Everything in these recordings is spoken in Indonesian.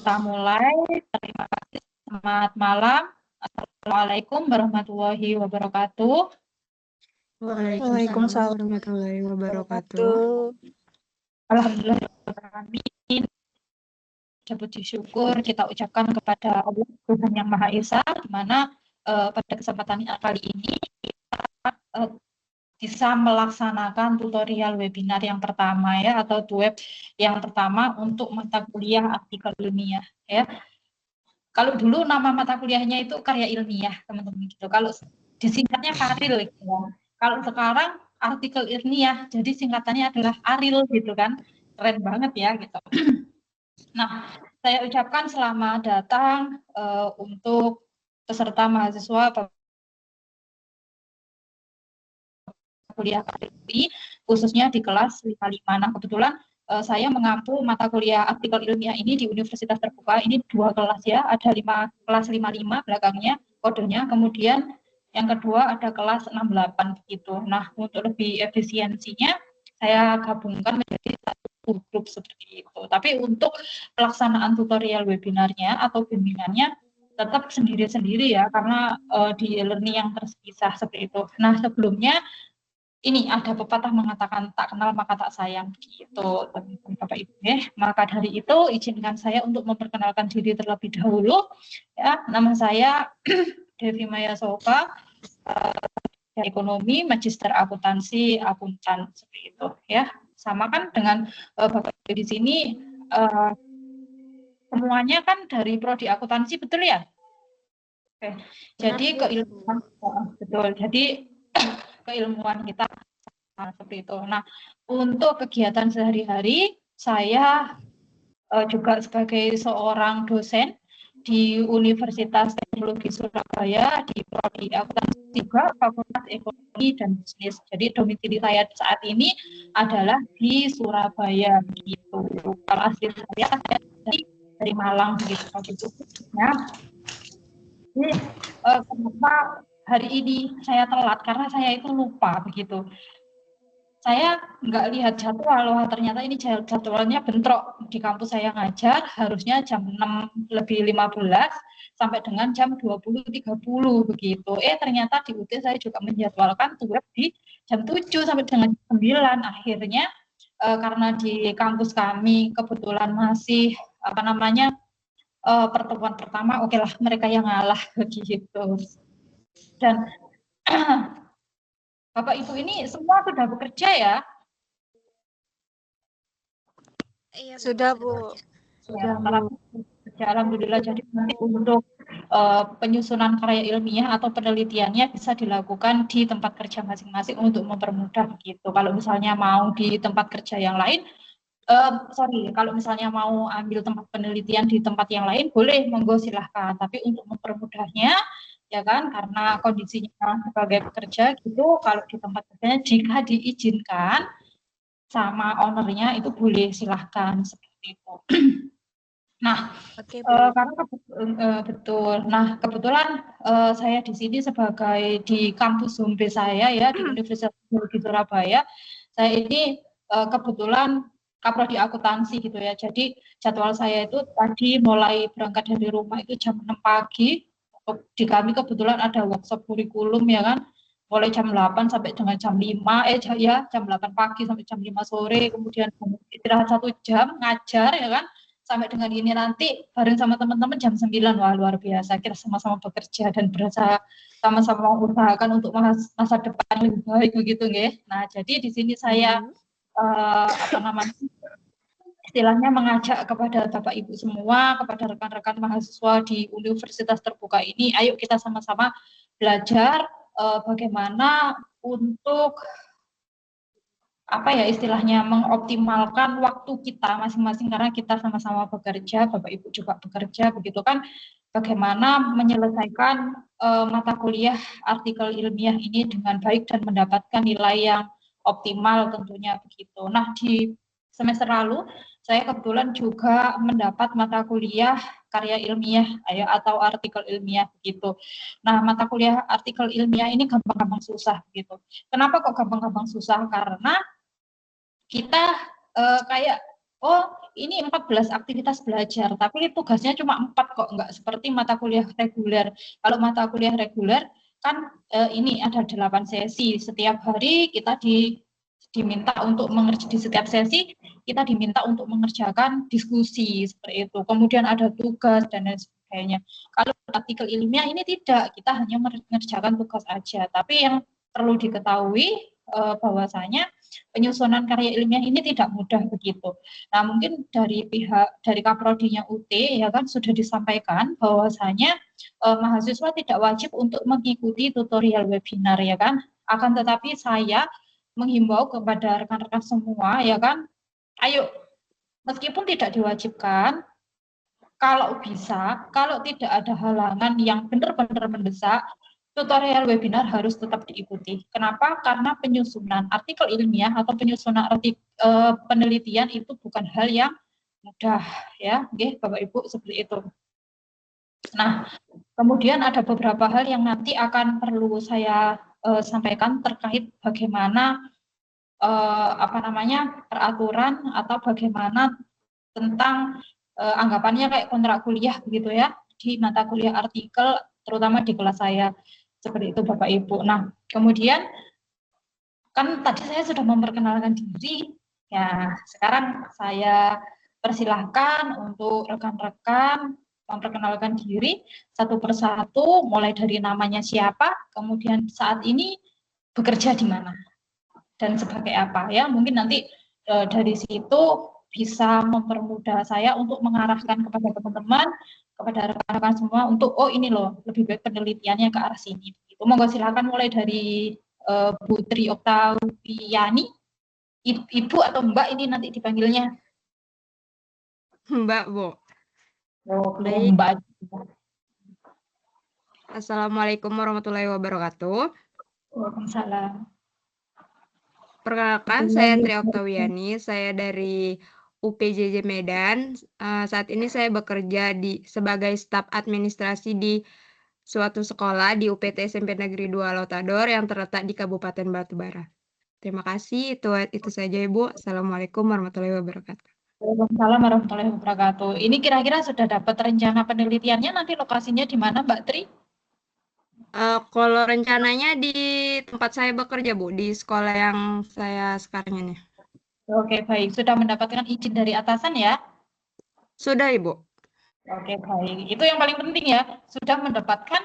kita mulai. Terima kasih. Selamat malam. Assalamualaikum warahmatullahi wabarakatuh. Waalaikumsalam warahmatullahi wabarakatuh. Alhamdulillah puji syukur kita ucapkan kepada Allah Tuhan Yang Maha Esa, di mana pada kesempatan kali ini kita bisa melaksanakan tutorial webinar yang pertama ya, atau web yang pertama untuk mata kuliah artikel ilmiah ya. Kalau dulu nama mata kuliahnya itu karya ilmiah teman-teman gitu. Kalau disingkatnya Karil gitu. Kalau sekarang artikel ilmiah, jadi singkatannya adalah ARIL gitu kan. Keren banget ya gitu. Nah, saya ucapkan selamat datang untuk peserta mahasiswa kuliah ini, khususnya di kelas 55. Nah, kebetulan saya mengampu mata kuliah artikel ilmiah ini di Universitas Terbuka. Ini 2 kelas ya, ada kelas 55 belakangnya kodenya, kemudian yang kedua ada kelas 68 begitu. Nah, untuk lebih efisiensinya saya gabungkan menjadi satu grup seperti itu. Tapi untuk pelaksanaan tutorial webinarnya atau bimbingannya tetap sendiri-sendiri ya, karena di e-learning yang terpisah seperti itu. Nah, sebelumnya ini ada pepatah mengatakan tak kenal maka tak sayang gitu, Bapak Ibu ya. Maka dari itu izinkan saya untuk memperkenalkan diri terlebih dahulu ya. Nama saya Devi Maya Sofa, ekonomi, magister akuntansi, akuntan seperti itu ya. Sama kan dengan Bapak Ibu di sini semuanya kan dari prodi akuntansi, betul ya? Oke. Jadi keilmuan betul. Jadi keilmuan kita seperti itu. Nah, untuk kegiatan sehari-hari saya juga sebagai seorang dosen di Universitas Teknologi Surabaya di prodi akuntansi juga Fakultas Ekonomi dan Bisnis. Jadi domisili saya saat ini adalah di Surabaya gitu. Kalau asli saya dari Malang begitu. Nah, jadi kenapa hari ini saya telat? Karena saya itu lupa begitu. Saya nggak lihat jadwal, wah ternyata ini jadwalnya bentrok. Di kampus saya ngajar harusnya jam 6:15 sampai dengan jam 20.30 begitu. Ternyata di UT saya juga menjadwalkan web di jam 7 sampai dengan 9. Akhirnya karena di kampus kami kebetulan masih pertemuan pertama, oke lah mereka yang ngalah begitu. Dan Bapak Ibu ini semua sudah bekerja ya? Iya, sudah Bu. Sudah Bu. Alhamdulillah. Jadi nanti untuk penyusunan karya ilmiah atau penelitiannya bisa dilakukan di tempat kerja masing-masing untuk mempermudah begitu. Kalau misalnya mau di tempat kerja yang lain, kalau misalnya mau ambil tempat penelitian di tempat yang lain, boleh, monggo silahkan. Tapi untuk mempermudahnya, ya kan, karena kondisinya sebagai pekerja gitu, kalau di tempat kerjanya jika diizinkan sama ownernya itu boleh, silahkan seperti itu. Nah, karena betul. Nah, kebetulan saya di sini sebagai di kampus Humbe saya ya di Universitas Teknologi Surabaya. Saya ini kebetulan kaprodi akuntansi gitu ya. Jadi jadwal saya itu tadi mulai berangkat dari rumah itu jam 6 pagi. Di kami kebetulan ada workshop kurikulum ya kan. Mulai jam 8 sampai dengan jam 5, jam 8 pagi sampai jam 5 sore, kemudian istirahat 1 jam, ngajar ya kan, sampai dengan ini nanti bareng sama teman-teman jam 9. Wah, luar biasa, kita sama-sama bekerja dan berusaha sama-sama mengusahakan untuk masa depan yang lebih baik begitu nggih. Nah, jadi di sini saya istilahnya mengajak kepada Bapak Ibu semua, kepada rekan-rekan mahasiswa di Universitas Terbuka ini, ayo kita sama-sama belajar bagaimana untuk istilahnya mengoptimalkan waktu kita masing-masing, karena kita sama-sama bekerja, Bapak Ibu juga bekerja begitu kan, bagaimana menyelesaikan mata kuliah artikel ilmiah ini dengan baik dan mendapatkan nilai yang optimal tentunya begitu. Nah, di semester lalu saya kebetulan juga mendapat mata kuliah karya ilmiah atau artikel ilmiah begitu. Nah, mata kuliah artikel ilmiah ini gampang-gampang susah begitu. Kenapa kok gampang-gampang susah? Karena kita ini 14 aktivitas belajar, tapi tugasnya cuma 4 kok, nggak seperti mata kuliah reguler. Kalau mata kuliah reguler kan ini ada 8 sesi, setiap hari kita diminta untuk di setiap sesi kita diminta untuk mengerjakan diskusi seperti itu. Kemudian ada tugas dan lain sebagainya. Kalau artikel ilmiah ini tidak, kita hanya mengerjakan tugas aja. Tapi yang perlu diketahui bahwasanya penyusunan karya ilmiah ini tidak mudah begitu. Nah, mungkin dari Kaprodinya UT ya kan sudah disampaikan bahwasanya mahasiswa tidak wajib untuk mengikuti tutorial webinar ya kan. Akan tetapi saya menghimbau kepada rekan-rekan semua ya kan, ayo meskipun tidak diwajibkan, kalau bisa, kalau tidak ada halangan yang benar-benar mendesak, tutorial webinar harus tetap diikuti. Kenapa? Karena penyusunan artikel ilmiah atau penyusunan penelitian itu bukan hal yang mudah ya, oke, Bapak Ibu seperti itu. Nah, kemudian ada beberapa hal yang nanti akan perlu saya sampaikan terkait bagaimana peraturan atau bagaimana tentang anggapannya kayak kontrak kuliah begitu ya di mata kuliah artikel terutama di kelas saya seperti itu Bapak Ibu. Nah, kemudian kan tadi saya sudah memperkenalkan diri ya, sekarang saya persilahkan untuk rekan-rekan memperkenalkan diri satu persatu mulai dari namanya siapa, kemudian saat ini bekerja di mana dan sebagai apa ya. Mungkin nanti dari situ bisa mempermudah saya untuk mengarahkan kepada teman-teman, kepada rekan-rekan semua untuk oh ini loh lebih baik penelitiannya ke arah sini. Itu monggo silakan mulai dari Bu Tri Oktaviani, Ibu atau Mbak ini nanti dipanggilnya. Mbak, Bu. Oh, Baik. Mbak. Assalamualaikum warahmatullahi wabarakatuh. Waalaikumsalam. Perkenalkan, saya Tri Oktaviani, saya dari UPJJ Medan. Saat ini saya bekerja sebagai staf administrasi di suatu sekolah di UPT SMP Negeri 2 Lautador yang terletak di Kabupaten Batubara. Terima kasih, itu saja Ibu. Assalamualaikum warahmatullahi wabarakatuh. Waalaikumsalam warahmatullahi wabarakatuh. Ini kira-kira sudah dapat rencana penelitiannya nanti lokasinya di mana Mbak Tri? Kalau rencananya di tempat saya bekerja, Bu, di sekolah yang saya sekarang ini. Oke, baik. Sudah mendapatkan izin dari atasan ya? Sudah, Ibu. Oke, baik. Itu yang paling penting ya, sudah mendapatkan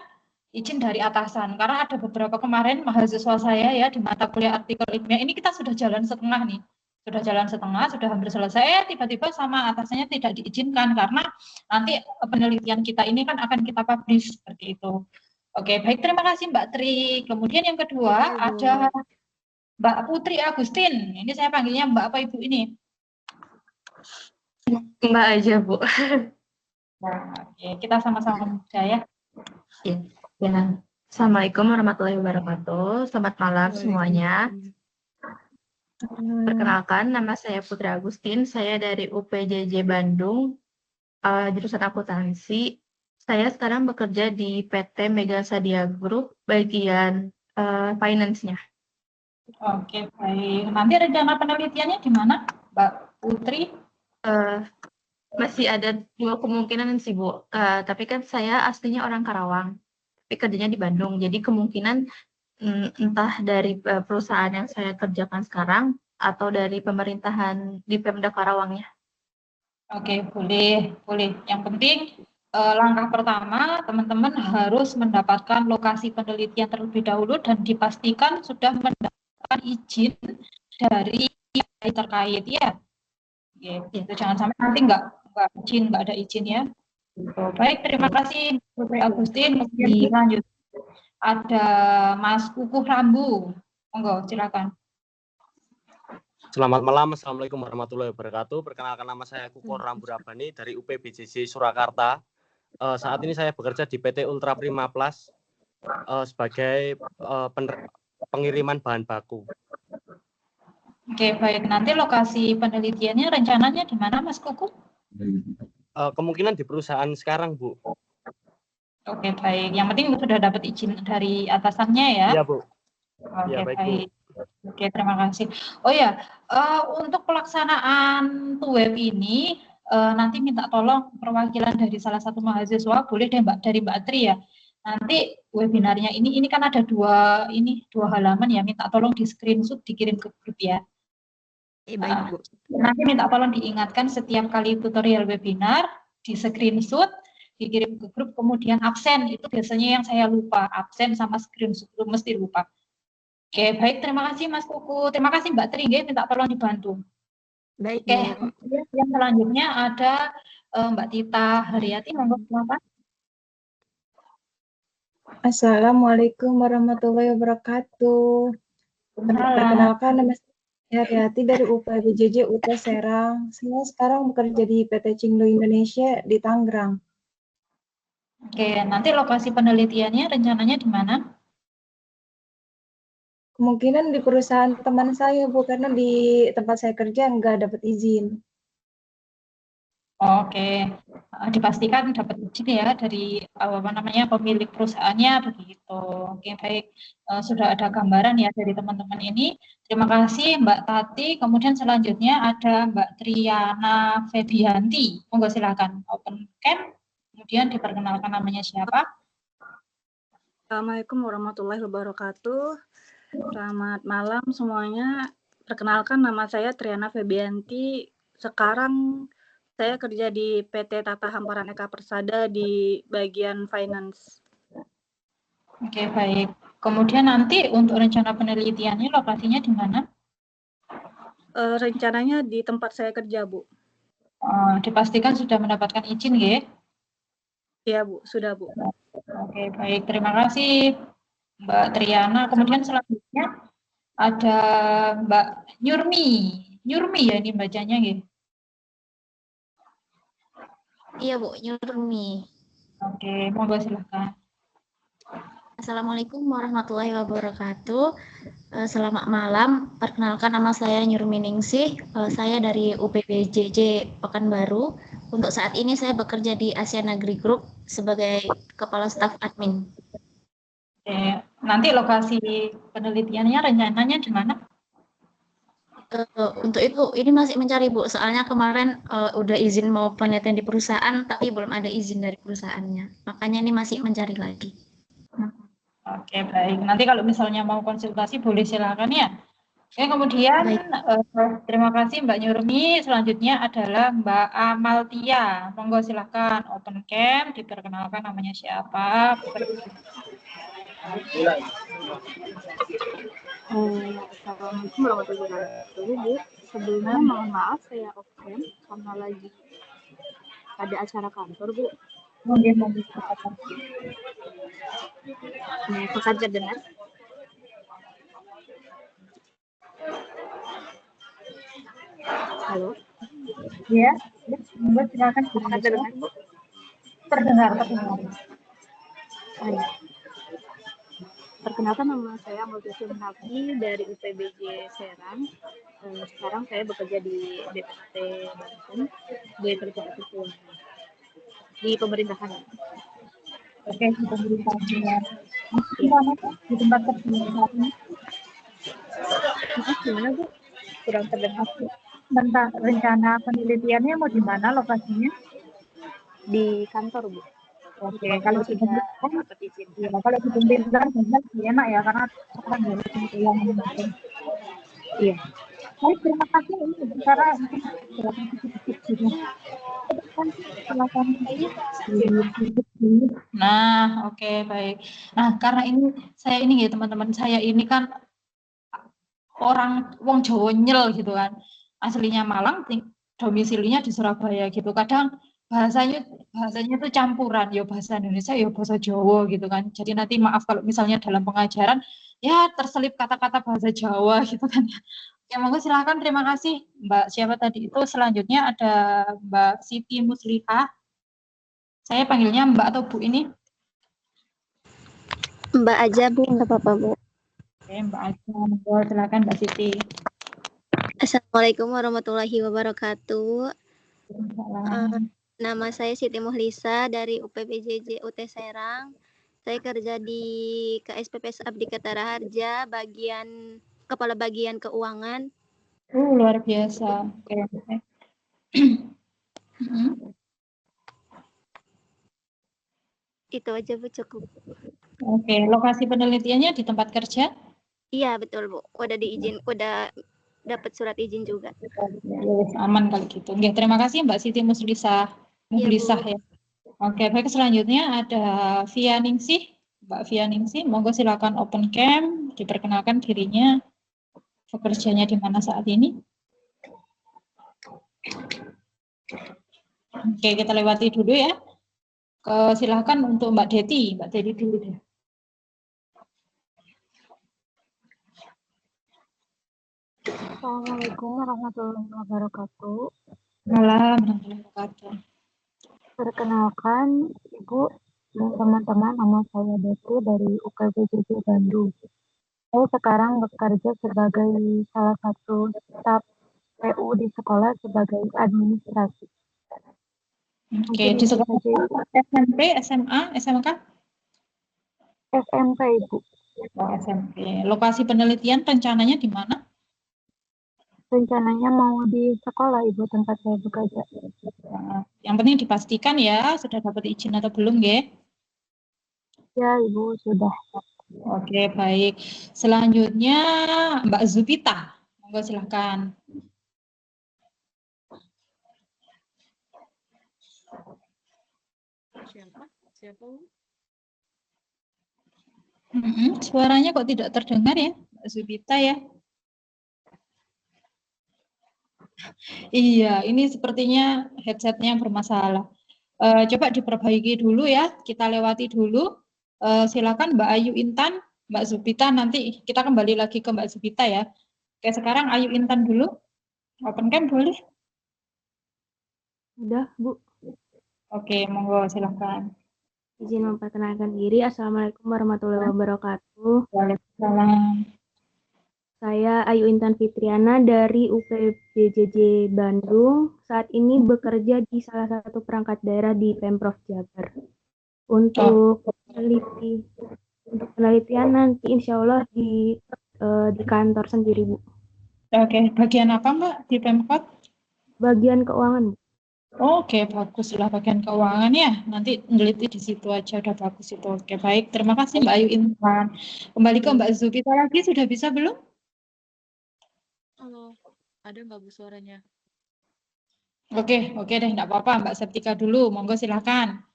izin dari atasan. Karena ada beberapa kemarin mahasiswa saya ya di mata kuliah artikel ilmiah, ini kita sudah jalan setengah nih. Sudah jalan setengah, sudah hampir selesai, tiba-tiba sama atasannya tidak diizinkan karena nanti penelitian kita ini kan akan kita publish seperti itu. Oke, baik. Terima kasih Mbak Tri. Kemudian yang kedua ada Mbak Putri Agustin. Ini saya panggilnya Mbak apa Ibu ini? Mbak aja, Bu. Nah, oke. Kita sama-sama muda ya. Ya. Assalamualaikum warahmatullahi wabarakatuh. Selamat malam semuanya. Perkenalkan, nama saya Putri Agustin. Saya dari UPJJ Bandung, jurusan akuntansi. Saya sekarang bekerja di PT Mega Sadia Group, bagian finance-nya. Oke, baik. Nanti rencana penelitiannya di mana, Mbak Putri? Masih ada 2 kemungkinan sih, Bu. Tapi kan saya aslinya orang Karawang, tapi kerjanya di Bandung. Jadi kemungkinan entah dari perusahaan yang saya kerjakan sekarang atau dari pemerintahan di Pemda Karawangnya. Oke, boleh. Yang penting langkah pertama teman-teman harus mendapatkan lokasi penelitian terlebih dahulu dan dipastikan sudah mendapatkan izin dari terkait ya. Gitu. Jangan sampai nanti nggak ada izin ya. Baik, terima kasih Putri Agustin. Kemudian lanjut. Ada Mas Kukuh Rambu. Monggo, silakan. Selamat malam, Assalamualaikum warahmatullahi wabarakatuh. Perkenalkan, nama saya Kukuh Rambu Rabani dari UPBJJ Surakarta. Saat ini saya bekerja di PT Ultra Prima Plus sebagai pengiriman bahan baku. Oke, baik. Nanti lokasi penelitiannya rencananya di mana, Mas Kukuh? Kemungkinan di perusahaan sekarang, Bu. Oke, baik. Yang penting sudah dapat izin dari atasannya ya? Iya, Bu. Oke, ya, baik, baik. Bu. Oke, terima kasih. Oh ya, Untuk pelaksanaan web ini nanti minta tolong perwakilan dari salah satu mahasiswa, boleh deh Mbak, dari Mbak Tri ya. Nanti webinarnya ini kan ada dua halaman ya, minta tolong di screenshot dikirim ke grup ya. Baik, Bu. Nanti minta tolong diingatkan setiap kali tutorial webinar di screenshot dikirim ke grup, kemudian absen itu biasanya yang saya lupa, absen sama screenshot itu mesti lupa. Oke, baik, terima kasih Mas Kuku, terima kasih Mbak Tri, minta tolong dibantu. Baik, Oke, Bu. yang selanjutnya ada Mbak Tita Haryati, monggo silakan. Assalamualaikum warahmatullahi wabarakatuh. Perkenalkan, nama saya Haryati dari UPBJJ UT Serang. Saya sekarang bekerja di PT Cinglu Indonesia di Tangerang. Oke, nanti lokasi penelitiannya rencananya di mana? Kemungkinan di perusahaan teman saya, Bu, karena di tempat saya kerja nggak dapat izin. Oke, dipastikan dapat izin ya dari pemilik perusahaannya begitu. Oke, baik, sudah ada gambaran ya dari teman-teman ini. Terima kasih Mbak Tati. Kemudian selanjutnya ada Mbak Triana Febianti. Monggo silakan open cam. Kemudian diperkenalkan namanya siapa. Assalamualaikum warahmatullahi wabarakatuh. Selamat malam semuanya. Perkenalkan, nama saya Triana Febianti. Sekarang saya kerja di PT Tata Hamparan Eka Persada di bagian finance. Oke, baik. Kemudian nanti untuk rencana penelitiannya lokasinya di mana? Rencananya di tempat saya kerja, Bu. Dipastikan sudah mendapatkan izin, ya? Iya, Bu. Sudah, Bu. Oke, baik. Terima kasih, Mbak Triana. Kemudian selanjutnya ada Mbak Nyurmi. Nyurmi ya ini bacanya, ya? Iya, Bu, Nyurmi. Oke, monggo silakan. Assalamualaikum warahmatullahi wabarakatuh. Selamat malam. Perkenalkan, nama saya Nyurmi Ningsih. Saya dari UPBJJ Pekanbaru. Untuk saat ini saya bekerja di Asian Agri Group sebagai kepala staf admin. Oke, nanti lokasi penelitiannya rencananya di mana? Untuk itu ini masih mencari, Bu. Soalnya kemarin udah izin mau penelitian di perusahaan, tapi belum ada izin dari perusahaannya. Makanya ini masih mencari lagi. Oke, baik. Nanti kalau misalnya mau konsultasi boleh silakan ya. Oke, kemudian terima kasih Mbak Nyurmi. Selanjutnya adalah Mbak Amaltia. Monggo silakan open cam, diperkenalkan namanya siapa. Assalamualaikum warahmatullahi wabarakatuh, Bu. Sebelumnya mohon maaf saya off cam karena lagi ada acara kantor, Bu. Monggo. Apakah terdengar? Halo? Ya, monggo silakan. Apakah terdengar, Bu? Terdengar. Perkenalkan, nama saya Multisun Hafi dari UPBJ Serang. Sekarang saya bekerja di BPT Banten sebagai kerja keuangan di pemerintahan. Oke, di pemerintahan. Gimana Pak di tempat kerja saat ini? Maaf, gimana, Bu? Kurang terdengar. Tentang rencana penelitiannya mau di mana lokasinya? Di kantor, Bu. Oke, kalau sudah dapat izin. Ya, kalau di pemerintahan enak ya karena orang dari yang Iya. Baik, terima kasih ini bicara Nah, oke, baik. Nah, karena ini saya ini ya teman-teman, saya ini kan orang wong Jawa nyel gitu kan. Aslinya Malang, domisilinya di Surabaya gitu. Kadang bahasanya itu campuran, ya bahasa Indonesia, ya bahasa Jawa gitu kan. Jadi nanti maaf kalau misalnya dalam pengajaran ya terselip kata-kata bahasa Jawa gitu kan. Ya, monggo silakan. Terima kasih Mbak. Siapa tadi itu? Selanjutnya ada Mbak Siti Muslihah. Saya panggilnya Mbak atau Bu ini? Mbak aja, Bu, nggak apa-apa, Bu. Oke, Mbak aja. Monggo silakan Mbak Siti. Assalamualaikum warahmatullahi wabarakatuh. Nama saya Siti Muhlisa dari UPBJJ UT Serang. Saya kerja di KSPPS Abdi Ketara Harja, kepala bagian keuangan. Luar biasa. Oke. Mm-mm. Itu aja Bu, cukup. Oke, lokasi penelitiannya di tempat kerja? Iya, betul Bu. Udah dapat surat izin juga. Yes, aman kalau gitu. Oke, terima kasih Mbak Siti Muslisah. Iya, Bu. Muhlisah ya. Oke, baik selanjutnya ada Via Ningsih. Mbak Via Ningsih, monggo silakan open cam, diperkenalkan dirinya, pekerjanya di mana saat ini. Oke, kita lewati dulu ya. Silakan untuk Mbak Deti. Mbak Deti dulu deh. Assalamualaikum warahmatullahi wabarakatuh. Malam, warahmatullahi wabarakatuh. Perkenalkan Ibu dan teman-teman, nama saya Deti dari UPBJJ Bandung. Saya sekarang bekerja sebagai salah satu staf PU di sekolah sebagai administrasi. Oke, Mungkin di itu sekolah saja. SMP, SMA, SMK? SMP Ibu. Oh, SMP. Lokasi penelitian rencananya di mana? Rencananya mau di sekolah Ibu tempat saya bekerja. Nah, yang penting dipastikan ya, sudah dapat izin atau belum, Ge? Ya Ibu, sudah. Oke, baik. Selanjutnya Mbak Zupita. Monggo silahkan. Siapa? Suaranya kok tidak terdengar ya, Mbak Zupita ya? Iya, ini sepertinya headsetnya bermasalah. Coba diperbaiki dulu ya, kita lewati dulu. Silakan Mbak Ayu Intan, Mbak Zupita, nanti kita kembali lagi ke Mbak Zupita ya. Oke, sekarang Ayu Intan dulu. Open cam boleh? Udah Bu. Oke, monggo silahkan. Izin memperkenalkan diri. Assalamualaikum warahmatullahi wabarakatuh. Waalaikumsalam. Saya Ayu Intan Fitriana dari UPBJJ Bandung. Saat ini bekerja di salah satu perangkat daerah di Pemprov Jabar. Untuk penelitian nanti insya Allah di kantor sendiri, Bu. Oke, bagian apa Mbak di Pemkot? Bagian keuangan, Bu. Oke, baguslah bagian keuangan ya. Nanti neliti di situ aja udah bagus itu. Oke, baik. Terima kasih Mbak Ayu Intan. Kembali ke Mbak Zupita lagi, sudah bisa belum? Halo, ada nggak Bu suaranya? Oke deh, enggak apa-apa. Mbak Septika dulu, monggo silahkan.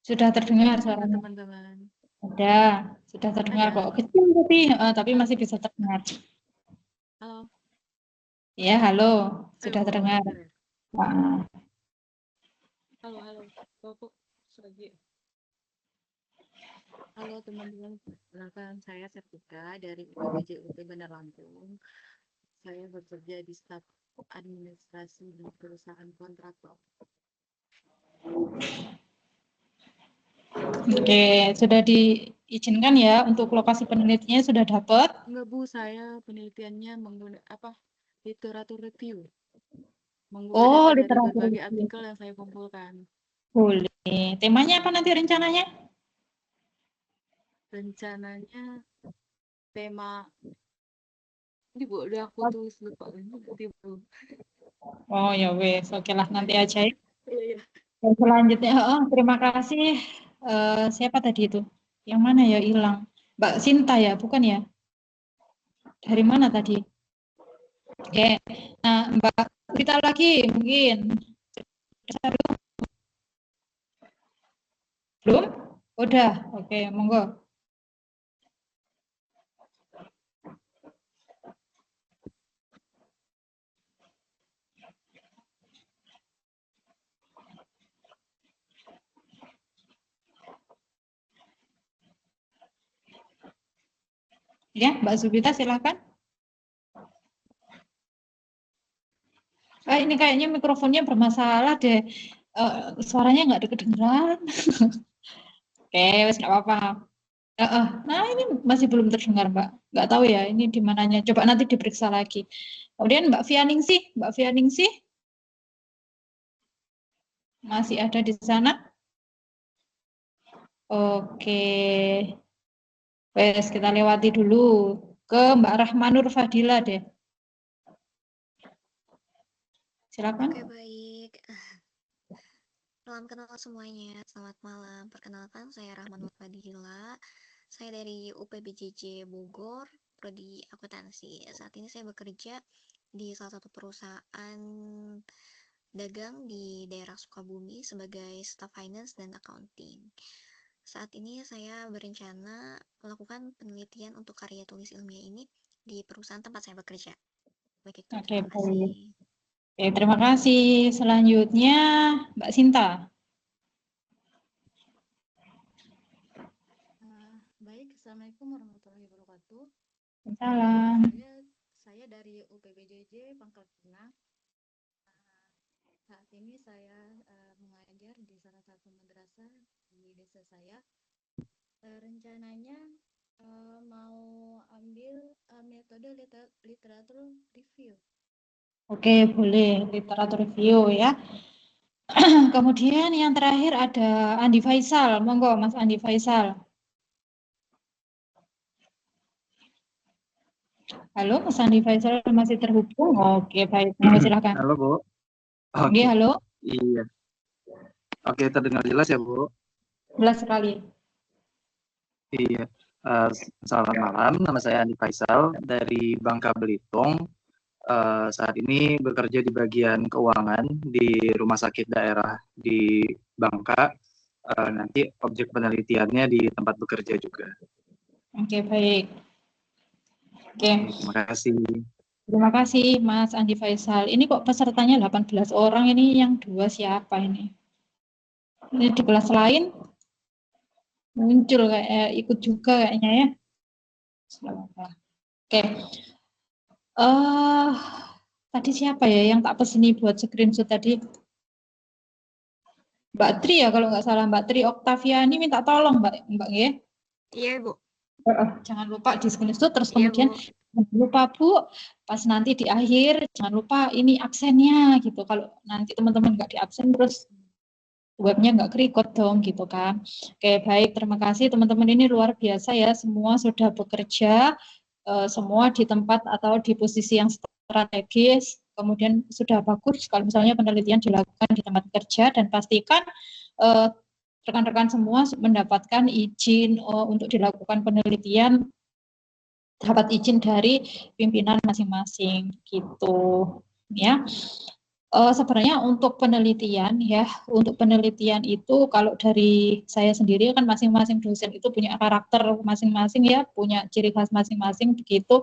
Sudah terdengar suaranya? Teman-teman. Ada, sudah terdengar Ada. kok. Kecil tapi masih bisa terdengar. Halo. Ya, halo. Sudah terdengar. Ya. Nah. Halo. Kok lagi? Halo teman-teman, perkenalkan saya Septika dari UPBJ UP Bandar Lampung. Saya bekerja di staf administrasi di perusahaan kontraktor. Oke, sudah diizinkan ya untuk lokasi penelitiannya sudah dapat? Enggak Bu, saya penelitiannya menggunakan literatur review. Menggunakan dari Literatur berbagai review. artikel yang saya kumpulkan. Boleh. Temanya apa nanti rencananya? Rencananya tema ini Bu, udah aku tulis lupa nanti Bu. Oh ya wes, oke lah nanti aja ya. Iya. Dan selanjutnya, terima kasih. Siapa tadi itu? Yang mana ya hilang? Mbak Sinta ya, bukan ya? Dari mana tadi? Oke, nah Mbak kita lagi mungkin. Belum? Udah, oke, monggo. Ya, Mbak Zubita silakan. Ini kayaknya mikrofonnya bermasalah deh. Suaranya nggak kedengeran. Oke, wes nggak apa-apa. Nah, ini masih belum terdengar, Mbak. Nggak tahu ya, ini di mananya. Coba nanti diperiksa lagi. Kemudian Mbak Fianingsih, masih ada di sana? Oke. Wes, kita lewati dulu ke Mbak Rahmanur Fadila deh. Silakan. Oke, baik. Salam kenal semuanya. Selamat malam. Perkenalkan, saya Rahman Fadila. Saya dari UPBJJ Bogor, prodi akuntansi. Saat ini saya bekerja di salah satu perusahaan dagang di daerah Sukabumi sebagai staff finance dan accounting. Saat ini saya berencana melakukan penelitian untuk karya tulis ilmiah ini di perusahaan tempat saya bekerja. Begitu, Oke, terima kasih. Oke, terima kasih. Selanjutnya Mbak Sinta. Baik, Assalamualaikum warahmatullahi wabarakatuh. Salam. Saya dari UPBJJ Pangkal Pinang. Saat ini saya mengajar di salah satu madrasah di desa saya. Rencananya mau ambil metode literatur review. Oke, boleh literatur review ya. Kemudian yang terakhir ada Andi Faisal. Monggo Mas Andi Faisal. Halo, Mas Andi Faisal masih terhubung? Oke, baik. Monggo silakan. Halo, Bu. Oke, halo. Iya. Oke, terdengar jelas ya, Bu? Jelas sekali. Iya. Selamat malam, nama saya Andi Faisal dari Bangka Belitung. Saat ini bekerja di bagian keuangan di rumah sakit daerah di Bangka. Nanti objek penelitiannya di tempat bekerja juga. Oke, baik. Oke. Terima kasih. Terima kasih Mas Andi Faisal. Ini kok pesertanya 18 orang, ini yang 2 siapa ini? Ini di kelas lain muncul kayak ikut juga kayaknya ya. Oke. Tadi siapa ya yang tak peseni buat screenshot tadi? Mbak Tri ya kalau nggak salah, Mbak Tri Oktaviani minta tolong Mbak ya. Iya, Bu. Jangan lupa di screenshot terus kemudian jangan lupa Bu, pas nanti di akhir jangan lupa ini absennya gitu. Kalau nanti teman-teman nggak di absen terus webnya nggak ke-record dong gitu kan. Oke, baik, terima kasih teman-teman, ini luar biasa ya, semua sudah bekerja, semua di tempat atau di posisi yang strategis, kemudian sudah bagus kalau misalnya penelitian dilakukan di tempat kerja, dan pastikan rekan-rekan semua mendapatkan izin untuk dilakukan penelitian, dapat izin dari pimpinan masing-masing gitu ya. Sebenarnya untuk penelitian ya, untuk penelitian itu kalau dari saya sendiri kan masing-masing dosen itu punya karakter masing-masing ya, punya ciri khas masing-masing begitu.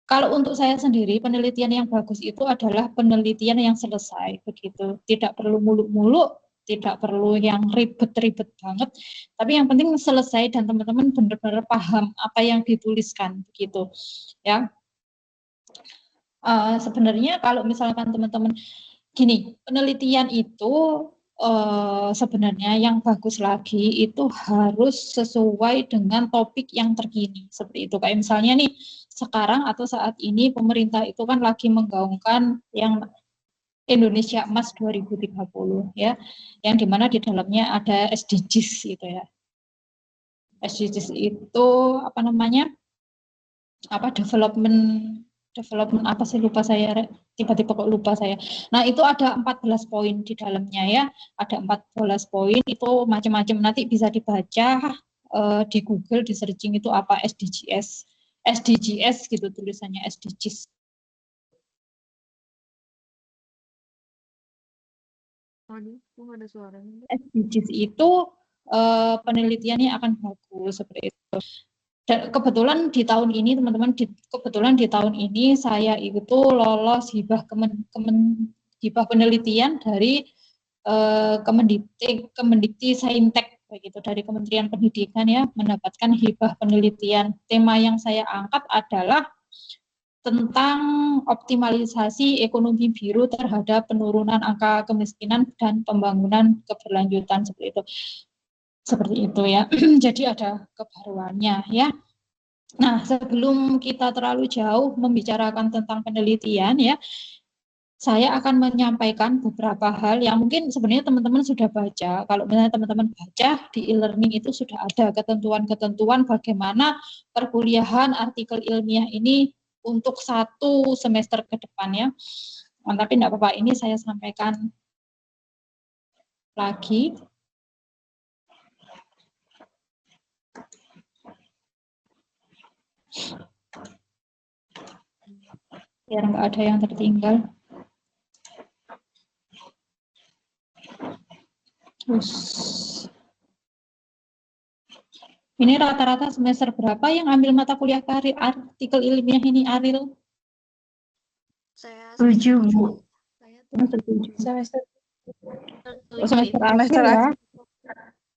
Kalau untuk saya sendiri penelitian yang bagus itu adalah penelitian yang selesai begitu, tidak perlu muluk-muluk, tidak perlu yang ribet-ribet banget, tapi yang penting selesai dan teman-teman benar-benar paham apa yang dituliskan begitu ya. Sebenarnya kalau misalkan teman-teman gini, penelitian itu sebenarnya yang bagus lagi itu harus sesuai dengan topik yang terkini seperti itu. Kayak misalnya nih sekarang atau saat ini pemerintah itu kan lagi menggaungkan yang Indonesia Emas 2030 ya, yang dimana di dalamnya ada SDGs gitu ya. SDGs itu apa namanya? Development apa sih, lupa saya, tiba-tiba kok lupa saya. Nah itu ada 14 poin di dalamnya ya, ada 14 poin itu macam-macam, nanti bisa dibaca di Google, di searching itu apa SDGs gitu tulisannya, SDGs. Ada suaranya. SDGs itu penelitiannya akan bagus seperti itu. Dan kebetulan di tahun ini teman-teman, kebetulan di tahun ini saya itu lolos hibah hibah penelitian dari Kemendikti Saintek begitu, dari Kementerian Pendidikan ya, mendapatkan hibah penelitian. Tema yang saya angkat adalah tentang optimalisasi ekonomi biru terhadap penurunan angka kemiskinan dan pembangunan keberlanjutan seperti itu. Seperti itu ya. Jadi ada kebaruannya ya. Nah, sebelum kita terlalu jauh membicarakan tentang penelitian ya, saya akan menyampaikan beberapa hal yang mungkin sebenarnya teman-teman sudah baca. Kalau misalnya teman-teman baca di e-learning itu sudah ada ketentuan-ketentuan bagaimana perkuliahan artikel ilmiah ini untuk 1 semester ke depan ya. Tapi enggak apa-apa, ini saya sampaikan lagi. Biar enggak ada yang tertinggal. Terus ini rata-rata semester berapa yang ambil mata kuliah artikel ilmiah ini, Aril? Saya 7, Bu. Semester 7. Semester Semester akhir semester ya. akhir.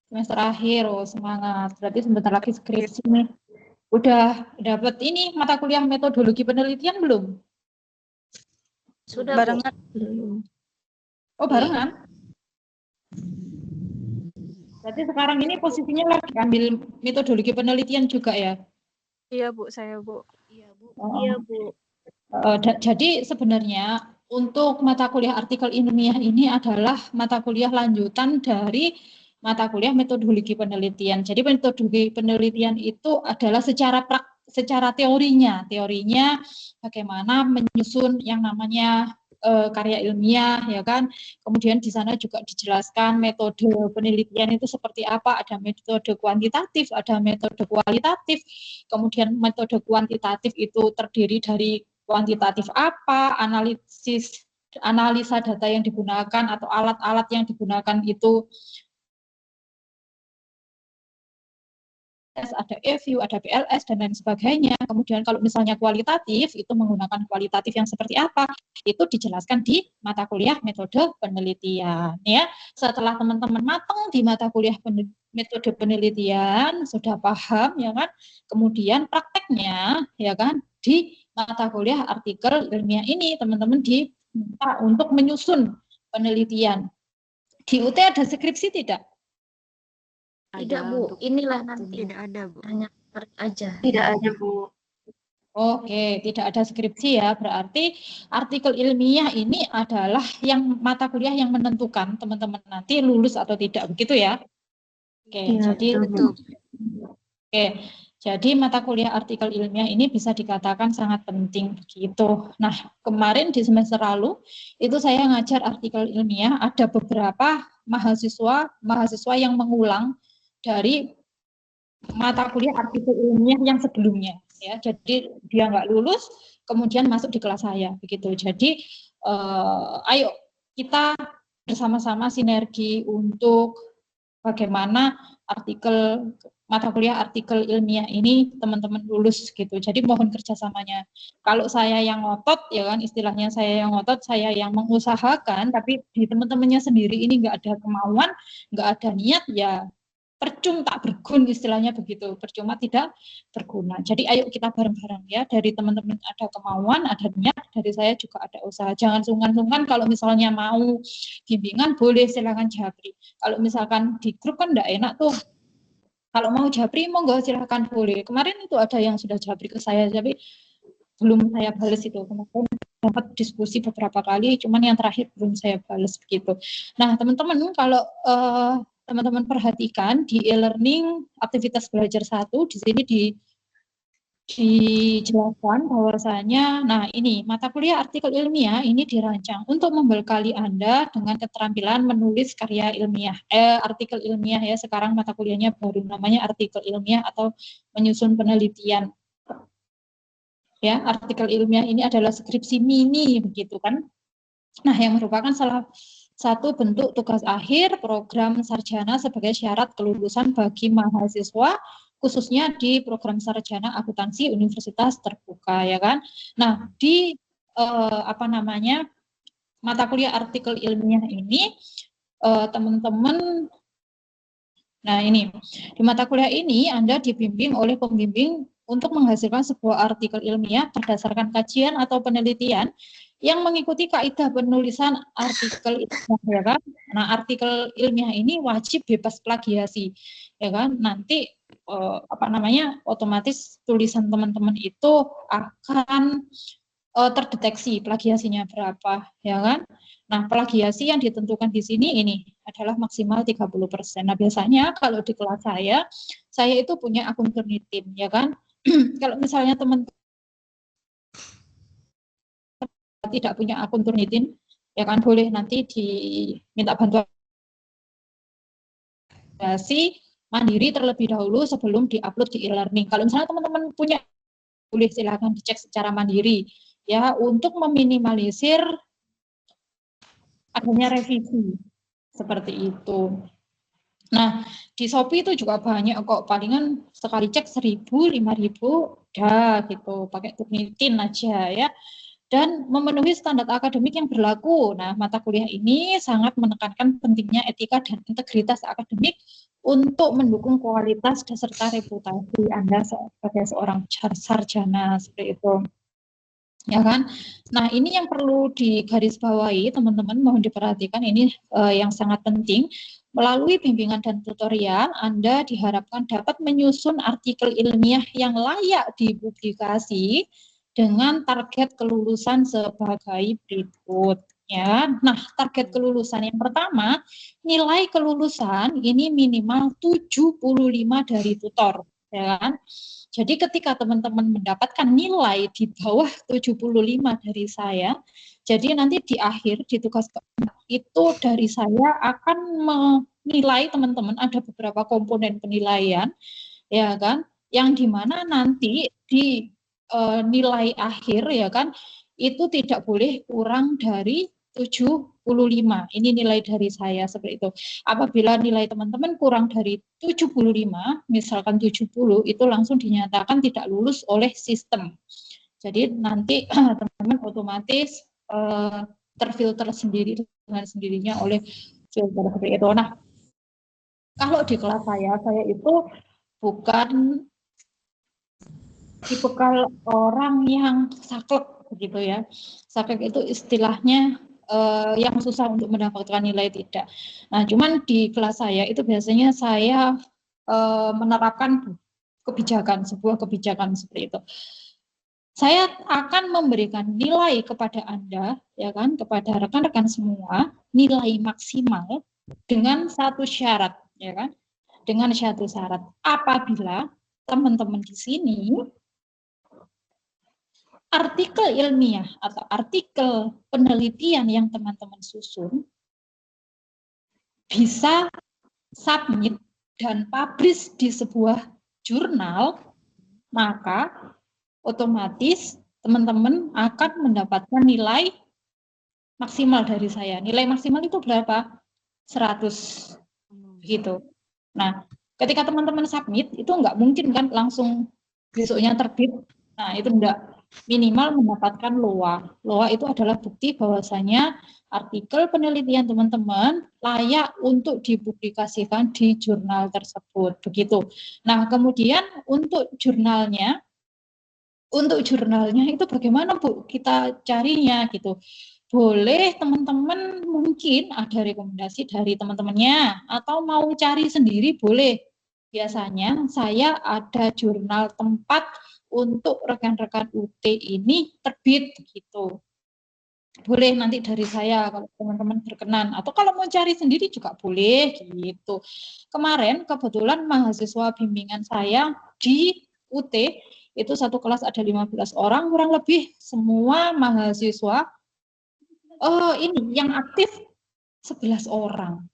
Semester akhir, oh semangat. Berarti sebentar lagi skripsi nih. Udah dapat ini mata kuliah metodologi penelitian belum? Sudah, Barengan. Bu. Oh, barengan? Berarti sekarang ini posisinya lagi ambil metodologi penelitian juga ya? Iya, Bu, saya, Bu. Iya, Bu. Iya, Bu. Jadi sebenarnya untuk mata kuliah artikel ilmiah ini adalah mata kuliah lanjutan dari mata kuliah metodologi penelitian. Jadi metodologi penelitian itu adalah secara teorinya bagaimana menyusun yang namanya karya ilmiah, ya kan. Kemudian di sana juga dijelaskan metode penelitian itu seperti apa, ada metode kuantitatif, ada metode kualitatif. Kemudian metode kuantitatif itu terdiri dari kuantitatif apa, analisa data yang digunakan atau alat-alat yang digunakan itu ada EView, ada PLS, dan lain sebagainya. Kemudian kalau misalnya kualitatif, itu menggunakan kualitatif yang seperti apa, itu dijelaskan di mata kuliah metode penelitian. Ya, setelah teman-teman matang di mata kuliah metode penelitian, sudah paham, ya kan? Kemudian prakteknya, ya kan, di mata kuliah artikel ilmiah ini, teman-teman diminta untuk menyusun penelitian. Di UT ada skripsi tidak? Tidak, Bu. Inilah nanti. Tidak ada, Bu. Hanya aja. Tidak ada, Bu. Oke, tidak ada skripsi ya. Berarti artikel ilmiah ini adalah yang mata kuliah yang menentukan teman-teman nanti lulus atau tidak, begitu ya? Oke, Ya, jadi betul. Oke, jadi mata kuliah artikel ilmiah ini bisa dikatakan sangat penting begitu. Nah, kemarin di semester lalu itu saya ngajar artikel ilmiah, ada beberapa mahasiswa yang mengulang dari mata kuliah artikel ilmiah yang sebelumnya, ya. Jadi dia nggak lulus, kemudian masuk di kelas saya, begitu. Jadi ayo kita bersama-sama sinergi untuk bagaimana mata kuliah artikel ilmiah ini teman-teman lulus gitu. Jadi mohon kerjasamanya. Kalau saya yang ngotot, ya kan, istilahnya saya yang ngotot, saya yang mengusahakan, tapi di teman-temannya sendiri ini nggak ada kemauan, nggak ada niat, ya percuma tak berguna, istilahnya begitu, percuma tidak berguna. Jadi ayo kita bareng-bareng ya, dari teman-teman ada kemauan, ada niat, dari saya juga ada usaha. Jangan sungkan-sungkan, kalau misalnya mau bimbingan boleh silakan japri. Kalau misalkan di grup kan enggak enak tuh. Kalau mau japri monggo silakan boleh. Kemarin itu ada yang sudah japri ke saya, tapi belum saya balas itu. Kemarin dapat diskusi beberapa kali, cuman yang terakhir belum saya balas begitu. Nah, teman-teman kalau teman-teman perhatikan di e-learning aktivitas belajar 1 di sini dijelaskan bahwasanya, nah ini mata kuliah artikel ilmiah ini dirancang untuk membekali Anda dengan keterampilan menulis karya ilmiah, artikel ilmiah ya. Sekarang mata kuliahnya baru namanya artikel ilmiah atau menyusun penelitian. Ya, artikel ilmiah ini adalah skripsi mini begitu kan. Nah, yang merupakan salah satu bentuk tugas akhir program sarjana sebagai syarat kelulusan bagi mahasiswa khususnya di program sarjana akuntansi universitas terbuka, ya kan. Nah, di mata kuliah artikel ilmiah ini teman-teman, nah ini di mata kuliah ini Anda dibimbing oleh pembimbing untuk menghasilkan sebuah artikel ilmiah berdasarkan kajian atau penelitian yang mengikuti kaidah penulisan artikel ilmiah, ya kan. Nah, artikel ilmiah ini wajib bebas plagiasi, ya kan. Nanti otomatis tulisan teman-teman itu akan terdeteksi plagiasinya berapa, ya kan. Nah, plagiasi yang ditentukan di sini ini adalah maksimal 30%. Nah, biasanya kalau di kelas saya itu punya akun Turnitin, ya kan. Kalau misalnya teman tidak punya akun Turnitin, ya kan boleh nanti diminta bantuan mandiri terlebih dahulu sebelum diupload di e-learning. Kalau misalnya teman-teman punya, boleh silakan dicek secara mandiri ya untuk meminimalisir adanya revisi seperti itu. Nah, di Shopee itu juga banyak kok, palingan sekali cek 1.000, 5.000, udah gitu, pakai Turnitin aja ya. Dan memenuhi standar akademik yang berlaku. Nah, mata kuliah ini sangat menekankan pentingnya etika dan integritas akademik untuk mendukung kualitas serta reputasi Anda sebagai seorang sarjana, seperti itu. Ya kan? Nah, ini yang perlu digarisbawahi, teman-teman, mohon diperhatikan, ini yang sangat penting. Melalui bimbingan dan tutorial, Anda diharapkan dapat menyusun artikel ilmiah yang layak dipublikasi dengan target kelulusan sebagai berikut. Ya, nah target kelulusan yang pertama, nilai kelulusan ini minimal 75 dari tutor, ya kan? Jadi ketika teman-teman mendapatkan nilai di bawah 75 dari saya, jadi nanti di akhir di tugas itu dari saya akan menilai teman-teman, ada beberapa komponen penilaian, ya kan, yang dimana nanti di nilai akhir, ya kan, itu tidak boleh kurang dari 75. Ini nilai dari saya seperti itu. Apabila nilai teman-teman kurang dari 75, misalkan 70, itu langsung dinyatakan tidak lulus oleh sistem. Jadi nanti teman-teman otomatis terfilter sendiri dengan sendirinya oleh filter seperti itu. Nah, kalau di kelas saya itu bukan tipikal orang yang saklek begitu ya. Saklek itu istilahnya yang susah untuk mendapatkan nilai tidak. Nah, cuman di kelas saya itu biasanya saya menerapkan kebijakan, sebuah kebijakan seperti itu. Saya akan memberikan nilai kepada Anda, ya kan, kepada rekan-rekan semua, nilai maksimal dengan satu syarat, ya kan, dengan satu syarat. Apabila teman-teman di sini artikel ilmiah atau artikel penelitian yang teman-teman susun bisa submit dan publish di sebuah jurnal, maka otomatis teman-teman akan mendapatkan nilai maksimal dari saya. Nilai maksimal itu berapa? 100. Begitu. Nah, ketika teman-teman submit, itu nggak mungkin kan langsung besoknya terbit. Nah, itu enggak. Minimal mendapatkan LOA. LOA itu adalah bukti bahwasanya artikel penelitian teman-teman layak untuk dipublikasikan di jurnal tersebut. Begitu. Nah, kemudian untuk jurnalnya itu bagaimana Bu kita carinya gitu. Boleh teman-teman mungkin ada rekomendasi dari teman-temannya atau mau cari sendiri boleh. Biasanya saya ada jurnal tempat untuk rekan-rekan UT ini terbit gitu. Boleh nanti dari saya kalau teman-teman berkenan, atau kalau mau cari sendiri juga boleh gitu. Kemarin kebetulan mahasiswa bimbingan saya di UT itu satu kelas ada 15 orang, kurang lebih semua mahasiswa ini yang aktif 11 orang.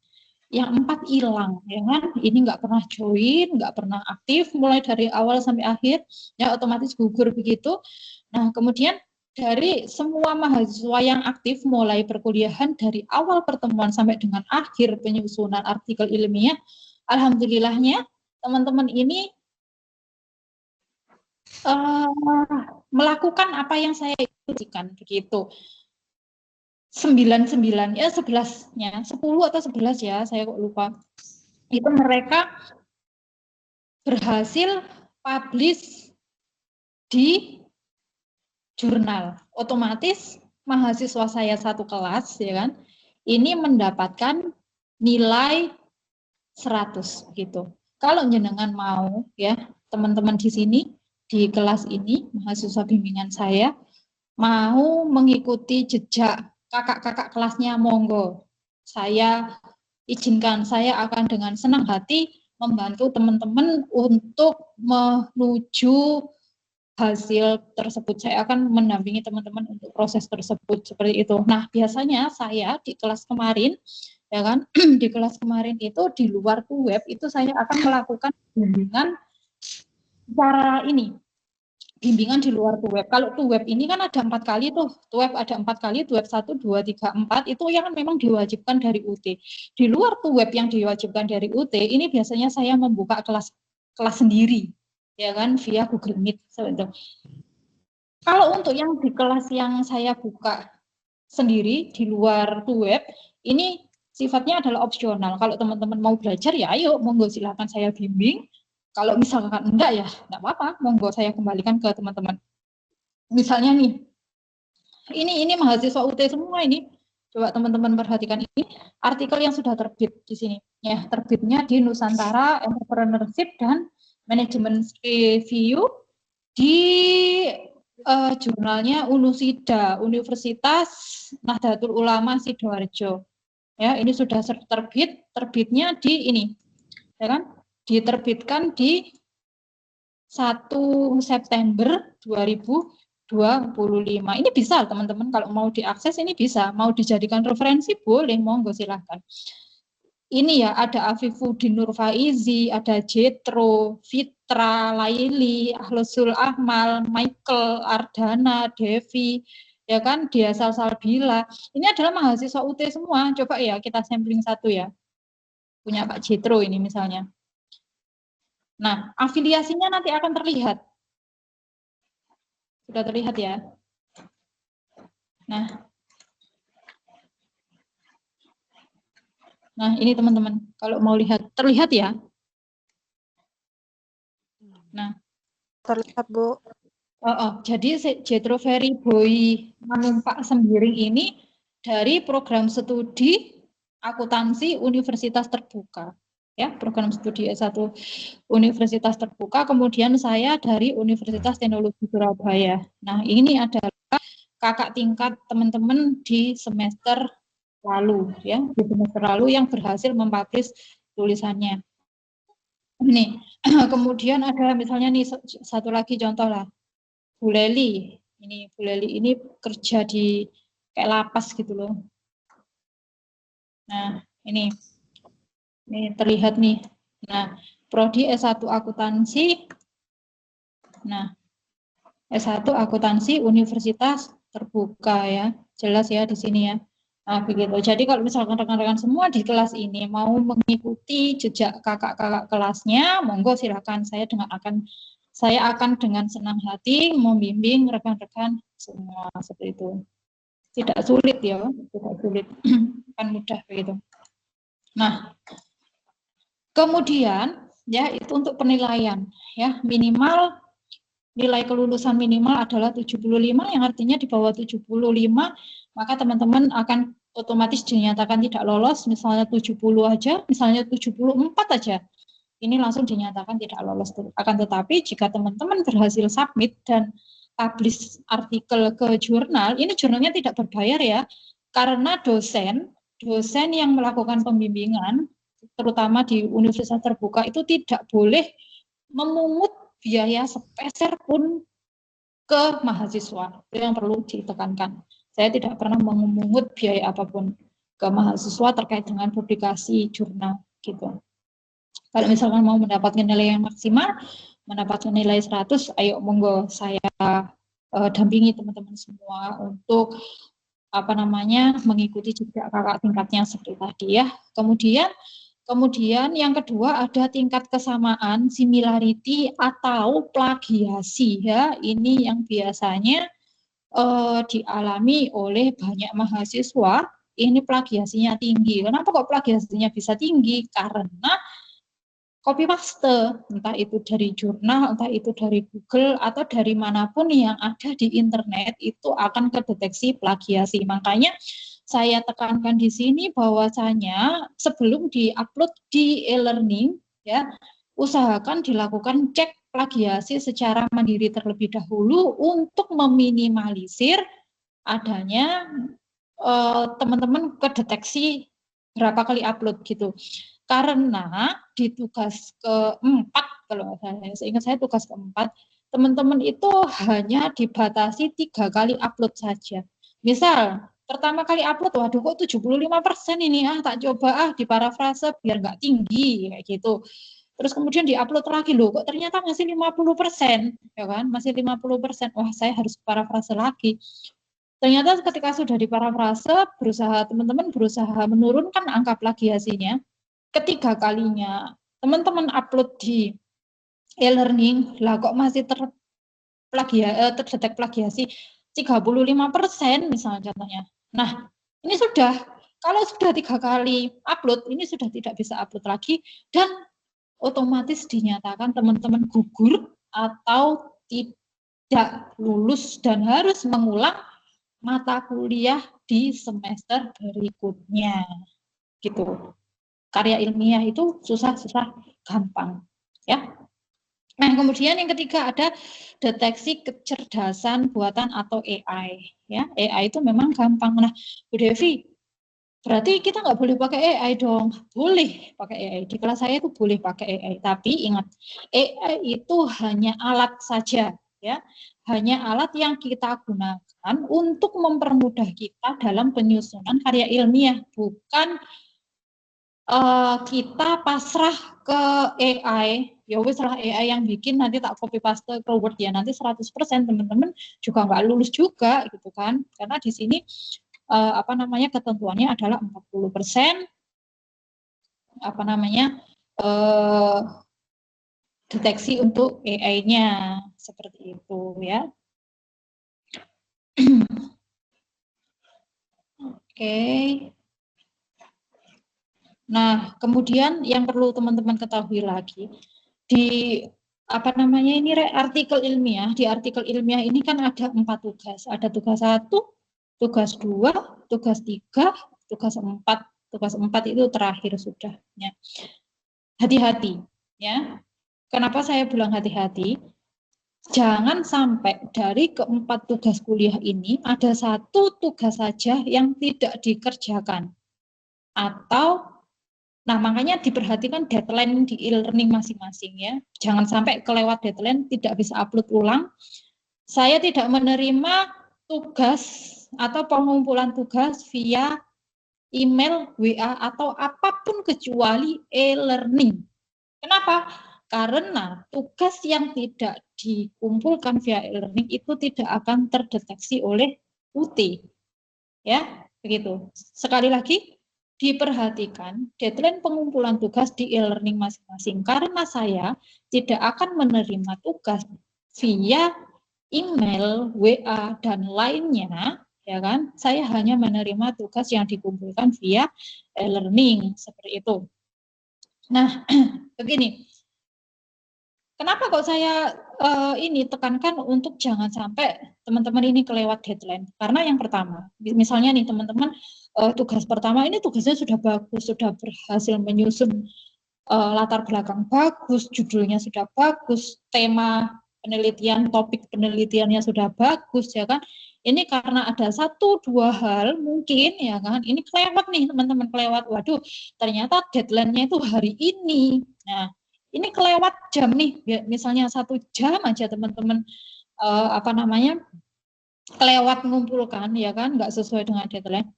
Yang 4 hilang, ya kan? Ini nggak pernah join, nggak pernah aktif, mulai dari awal sampai akhir, ya otomatis gugur begitu. Nah, kemudian dari semua mahasiswa yang aktif mulai perkuliahan dari awal pertemuan sampai dengan akhir penyusunan artikel ilmiah, alhamdulillahnya teman-teman ini melakukan apa yang saya instruksikan begitu. 99 ya 11-nya, 10 atau 11 ya, saya kok lupa. Itu mereka berhasil publish di jurnal. Otomatis mahasiswa saya satu kelas ya kan, ini mendapatkan nilai 100 gitu. Kalau jenengan mau ya, teman-teman di sini di kelas ini mahasiswa bimbingan saya mau mengikuti jejak kakak-kakak kelasnya, monggo. Saya izinkan, saya akan dengan senang hati membantu teman-teman untuk menuju hasil tersebut. Saya akan mendampingi teman-teman untuk proses tersebut seperti itu. Nah, biasanya saya di kelas kemarin, ya kan, di kelas kemarin itu di luar web itu saya akan melakukan bimbingan cara ini, bimbingan di luar web. Kalau web ini kan ada 4 kali tuh, web ada 4 kali, web 1, 2, 3, 4 itu yang memang diwajibkan dari UT. Di luar web yang diwajibkan dari UT, ini biasanya saya membuka kelas sendiri, ya kan, via Google Meet. Kalau untuk yang di kelas yang saya buka sendiri di luar web, ini sifatnya adalah opsional. Kalau teman-teman mau belajar ya ayo, monggo silakan saya bimbing. Kalau misalkan enggak ya enggak apa-apa, monggo saya kembalikan ke teman-teman. Misalnya nih, ini mahasiswa UT semua ini. Coba teman-teman perhatikan ini artikel yang sudah terbit di sini. Ya, terbitnya di Nusantara Entrepreneurship dan Management Review di jurnalnya Unusida, Universitas Nahdlatul Ulama Sidoarjo. Ya, ini sudah terbitnya di ini, ya kan? Diterbitkan di 1 September 2025. Ini bisa teman-teman kalau mau diakses, ini bisa, mau dijadikan referensi boleh, monggo silahkan. Ini ya ada Afifuddin Nurfaizi, ada Jetro, Fitra, Laili, Ahlusul Ahmal, Michael, Ardana, Devi, ya kan, Dia Salsabila. Ini adalah mahasiswa UT semua. Coba ya kita sampling satu ya. Punya Pak Jetro ini misalnya. Nah, afiliasinya nanti akan terlihat. Sudah terlihat ya. Nah, ini teman-teman, kalau mau lihat, terlihat ya? Nah, terlihat Bu. Jadi Jetro Ferry Boy Manumpak Sembiring ini dari program studi akuntansi Universitas Terbuka. Ya, program studi S1 Universitas Terbuka, kemudian saya dari Universitas Teknologi Surabaya. Nah, ini adalah kakak tingkat teman-teman di semester lalu, ya, di semester lalu yang berhasil mempublish tulisannya. Ini, kemudian ada misalnya nih satu lagi contoh lah, Bu Leli. Ini Bu Leli ini kerja di kayak lapas gitu loh. Nah, ini terlihat nih. Nah, prodi S1 akuntansi. Nah, S1 akuntansi Universitas Terbuka ya. Jelas ya di sini ya. Nah, begitu. Jadi kalau misalkan rekan-rekan semua di kelas ini mau mengikuti jejak kakak-kakak kelasnya, monggo silakan. Saya akan dengan senang hati membimbing rekan-rekan semua seperti itu. Tidak sulit ya, tidak sulit. Kan mudah begitu. Nah, kemudian ya itu untuk penilaian ya, minimal nilai kelulusan minimal adalah 75, yang artinya di bawah 75 maka teman-teman akan otomatis dinyatakan tidak lolos. Misalnya 70 aja, misalnya 74 aja, ini langsung dinyatakan tidak lolos. Akan tetapi jika teman-teman berhasil submit dan publish artikel ke jurnal, ini jurnalnya tidak berbayar ya, karena dosen yang melakukan pembimbingan terutama di Universitas Terbuka itu tidak boleh memungut biaya sepeser pun ke mahasiswa. Itu yang perlu ditekankan. Saya tidak pernah memungut biaya apapun ke mahasiswa terkait dengan publikasi jurnal gitu. Kalau misalkan mau mendapatkan nilai yang maksimal, mendapatkan nilai 100, ayo monggo saya dampingi teman-teman semua untuk mengikuti jejak kakak tingkatnya seperti tadi ya. Kemudian yang kedua ada tingkat kesamaan, similarity atau plagiasi ya. Ini yang biasanya dialami oleh banyak mahasiswa. Ini plagiasinya tinggi. Kenapa kok plagiasinya bisa tinggi? Karena copy paste, entah itu dari jurnal, entah itu dari Google, atau dari manapun yang ada di internet, itu akan kedeteksi plagiasi. Makanya saya tekankan di sini bahwasanya sebelum diupload di e-learning, ya, usahakan dilakukan cek plagiasi secara mandiri terlebih dahulu untuk meminimalisir adanya teman-teman kedeteksi berapa kali upload gitu. Karena di tugas keempat, kalau nggak salah, saya ingat saya tugas keempat, teman-teman itu hanya dibatasi 3 kali upload saja. Misal, pertama kali upload, waduh kok 75% ini, tak coba diparafrase biar nggak tinggi, kayak gitu. Terus kemudian diupload lagi, loh kok ternyata masih 50%, ya kan, masih 50%, wah saya harus parafrase lagi. Ternyata ketika sudah diparafrase, teman-teman berusaha menurunkan angka plagiasinya, ketiga kalinya teman-teman upload di e-learning, lah kok masih terdetek plagiasi 35% misalnya contohnya. Nah, ini kalau sudah 3 kali upload, ini sudah tidak bisa upload lagi, dan otomatis dinyatakan teman-teman gugur atau tidak lulus dan harus mengulang mata kuliah di semester berikutnya. Gitu. Karya ilmiah itu susah-susah gampang, ya. Nah, kemudian yang ketiga ada deteksi kecerdasan buatan atau AI, ya. AI itu memang gampang. Nah, Bu Devi, berarti kita nggak boleh pakai AI dong? Boleh pakai AI. Di kelas saya itu boleh pakai AI. Tapi ingat, AI itu hanya alat saja, ya. Hanya alat yang kita gunakan untuk mempermudah kita dalam penyusunan karya ilmiah, bukan kita pasrah ke AI. Ya wis lah AI yang bikin, nanti tak copy paste ke Word ya, nanti 100% teman-teman juga nggak lulus juga gitu kan. Karena di sini ketentuannya adalah 40% deteksi untuk AI-nya, seperti itu ya. Oke. Nah, kemudian yang perlu teman-teman ketahui lagi, di artikel ilmiah, di artikel ilmiah ini kan ada 4 tugas. Ada tugas 1, tugas 2, tugas 3, tugas 4. Tugas 4 itu terakhir sudah. Ya. Hati-hati, ya. Kenapa saya bilang hati-hati? Jangan sampai dari keempat tugas kuliah ini ada 1 tugas saja yang tidak dikerjakan. Nah, makanya diperhatikan deadline di e-learning masing-masing ya. Jangan sampai kelewat deadline, tidak bisa upload ulang. Saya tidak menerima tugas atau pengumpulan tugas via email, WA, atau apapun kecuali e-learning. Kenapa? Karena tugas yang tidak dikumpulkan via e-learning itu tidak akan terdeteksi oleh UT. Ya, begitu. Sekali lagi, diperhatikan deadline pengumpulan tugas di e-learning masing-masing, karena saya tidak akan menerima tugas via email, WA, dan lainnya, ya kan? Saya hanya menerima tugas yang dikumpulkan via e-learning, seperti itu. Nah, begini. Kenapa kok saya ini tekankan untuk jangan sampai teman-teman ini kelewat deadline? Karena yang pertama, misalnya nih teman-teman, tugas pertama ini tugasnya sudah bagus, sudah berhasil menyusun latar belakang bagus, judulnya sudah bagus, tema penelitian, topik penelitiannya sudah bagus, ya kan? Ini karena ada 1-2 hal mungkin, ya kan? Ini kelewat nih teman-teman, kelewat. Waduh, ternyata deadline-nya itu hari ini. Nah, ini kelewat jam nih, misalnya 1 jam aja teman-teman kelewat mengumpulkan, ya kan, nggak sesuai dengan deadline.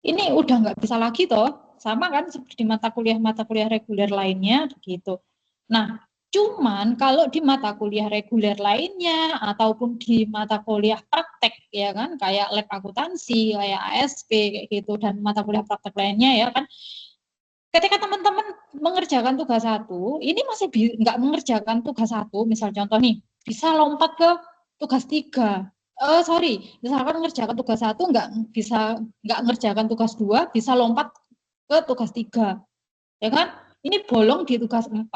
Ini udah nggak bisa lagi toh, sama kan seperti mata kuliah reguler lainnya gitu. Nah, cuman kalau di mata kuliah reguler lainnya ataupun di mata kuliah praktek, ya kan, kayak lab akuntansi, kayak ASP kayak gitu, dan mata kuliah praktek lainnya, ya kan, ketika teman-teman mengerjakan tugas 1, ini masih nggak mengerjakan tugas 1, misal contoh nih, bisa lompat ke tugas 3. Misalkan mengerjakan tugas 1 nggak mengerjakan tugas 2, bisa lompat ke tugas 3. Ya kan? Ini bolong di tugas 4,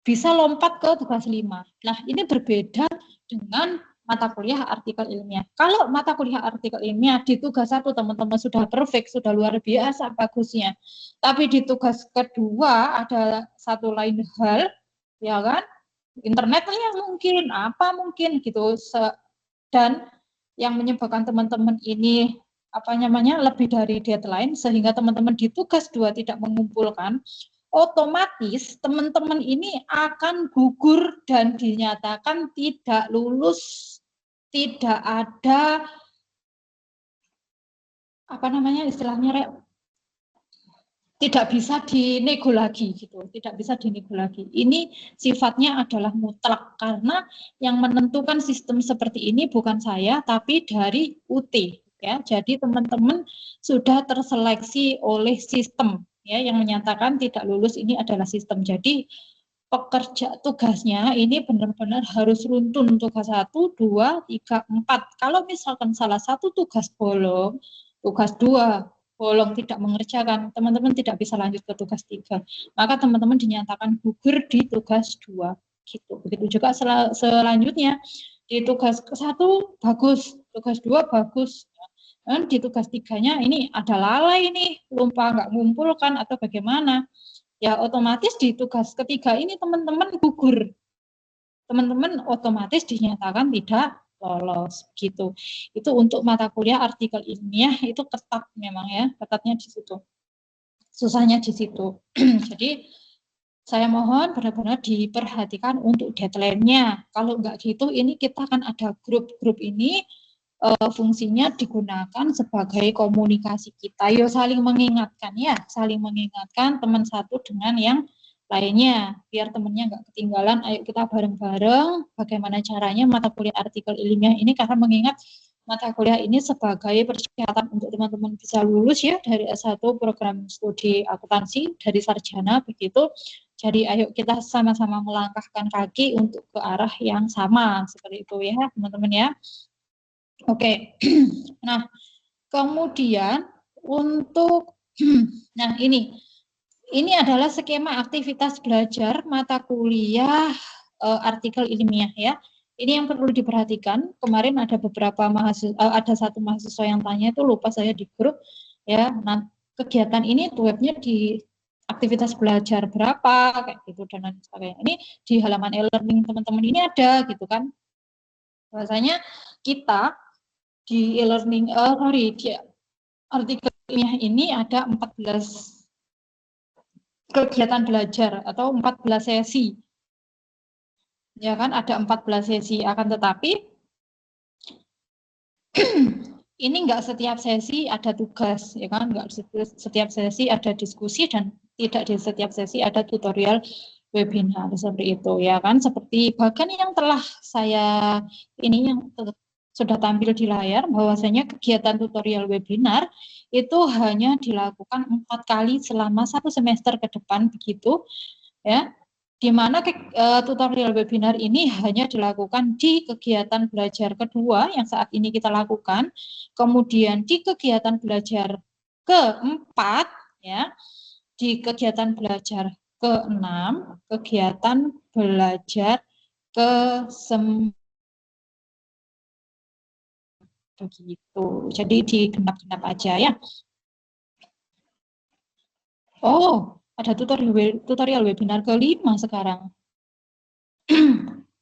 bisa lompat ke tugas 5. Nah, ini berbeda dengan mata kuliah artikel ilmiah. Kalau mata kuliah artikel ilmiah di tugas 1 teman-teman sudah perfect, sudah luar biasa bagusnya. Tapi di tugas kedua ada satu lain hal, ya kan? Internetnya mungkin, apa mungkin gitu. Dan yang menyebabkan teman-teman ini lebih dari deadline, sehingga teman-teman di tugas 2 tidak mengumpulkan, otomatis teman-teman ini akan gugur dan dinyatakan tidak lulus, tidak ada apa namanya istilahnya tidak bisa dinego lagi gitu, tidak bisa dinego lagi. Ini sifatnya adalah mutlak karena yang menentukan sistem seperti ini bukan saya tapi dari UT ya. Jadi teman-teman sudah terseleksi oleh sistem ya yang menyatakan tidak lulus ini adalah sistem. Jadi pekerja tugasnya ini benar-benar harus runtun tugas 1, 2, 3, 4. Kalau misalkan salah satu tugas bolong, tugas 2 bolong tidak mengerjakan, teman-teman tidak bisa lanjut ke tugas 3. Maka teman-teman dinyatakan gugur di tugas 2 gitu. Begitu juga selanjutnya di tugas 1 bagus, tugas 2 bagus. Dan di tugas 3-nya ini ada lalai ini, lupa nggak ngumpulkan atau bagaimana. Ya otomatis di tugas ketiga ini teman-teman gugur. Teman-teman otomatis dinyatakan tidak lolos gitu. Itu untuk mata kuliah artikel ilmiah itu ketat memang ya, ketatnya di situ. Susahnya di situ. Jadi saya mohon benar-benar diperhatikan untuk deadline-nya. Kalau enggak gitu ini kita akan ada grup-grup ini fungsinya digunakan sebagai komunikasi kita. Yo saling mengingatkan ya, saling mengingatkan teman satu dengan yang lainnya biar temennya nggak ketinggalan. Ayo kita bareng-bareng bagaimana caranya mata kuliah artikel ilmiah ini, karena mengingat mata kuliah ini sebagai persyaratan untuk teman-teman bisa lulus ya dari S1 program studi akuntansi dari sarjana begitu. Jadi ayo kita sama-sama melangkahkan kaki untuk ke arah yang sama seperti itu ya teman-teman ya. Oke. Nah, kemudian untuk nah ini adalah skema aktivitas belajar mata kuliah artikel ilmiah ya. Ini yang perlu diperhatikan. Kemarin ada beberapa mahasiswa, ada satu mahasiswa yang tanya itu lupa saya di grup ya. Nah, kegiatan ini webnya di aktivitas belajar berapa kayak gitu dan lain sebagainya. Ini di halaman e-learning teman-teman ini ada gitu kan. Bahwasanya kita di e-learning di artikel ilmiah ini ada 14 kegiatan belajar atau 14 sesi. Ya kan, ada 14 sesi, akan tetapi ini enggak setiap sesi ada tugas, ya kan, enggak setiap sesi ada diskusi dan tidak di setiap sesi ada tutorial webinar seperti itu, ya kan, seperti bahkan yang telah saya ini yang sudah tampil di layar bahwasanya kegiatan tutorial webinar itu hanya dilakukan 4 kali selama 1 semester ke depan begitu ya, di mana tutorial webinar ini hanya dilakukan di kegiatan belajar kedua yang saat ini kita lakukan, kemudian di kegiatan belajar keempat ya, di kegiatan belajar ke-6, kegiatan belajar ke-9 begitu. Jadi di genap-genap aja ya. Oh, ada tutorial webinar ke-5 sekarang.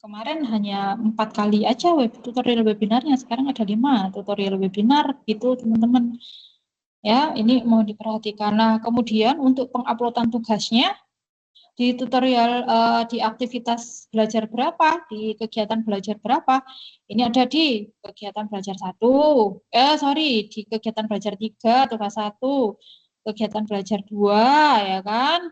Kemarin hanya 4 kali aja tutorial webinarnya, sekarang ada 5 tutorial webinar gitu teman-teman. Ya, ini mau diperhatikan. Nah, kemudian untuk penguploadan tugasnya di tutorial di aktivitas belajar berapa, di kegiatan belajar berapa, ini ada di kegiatan belajar 1, di kegiatan belajar 3, tugas 1, kegiatan belajar 2, ya kan,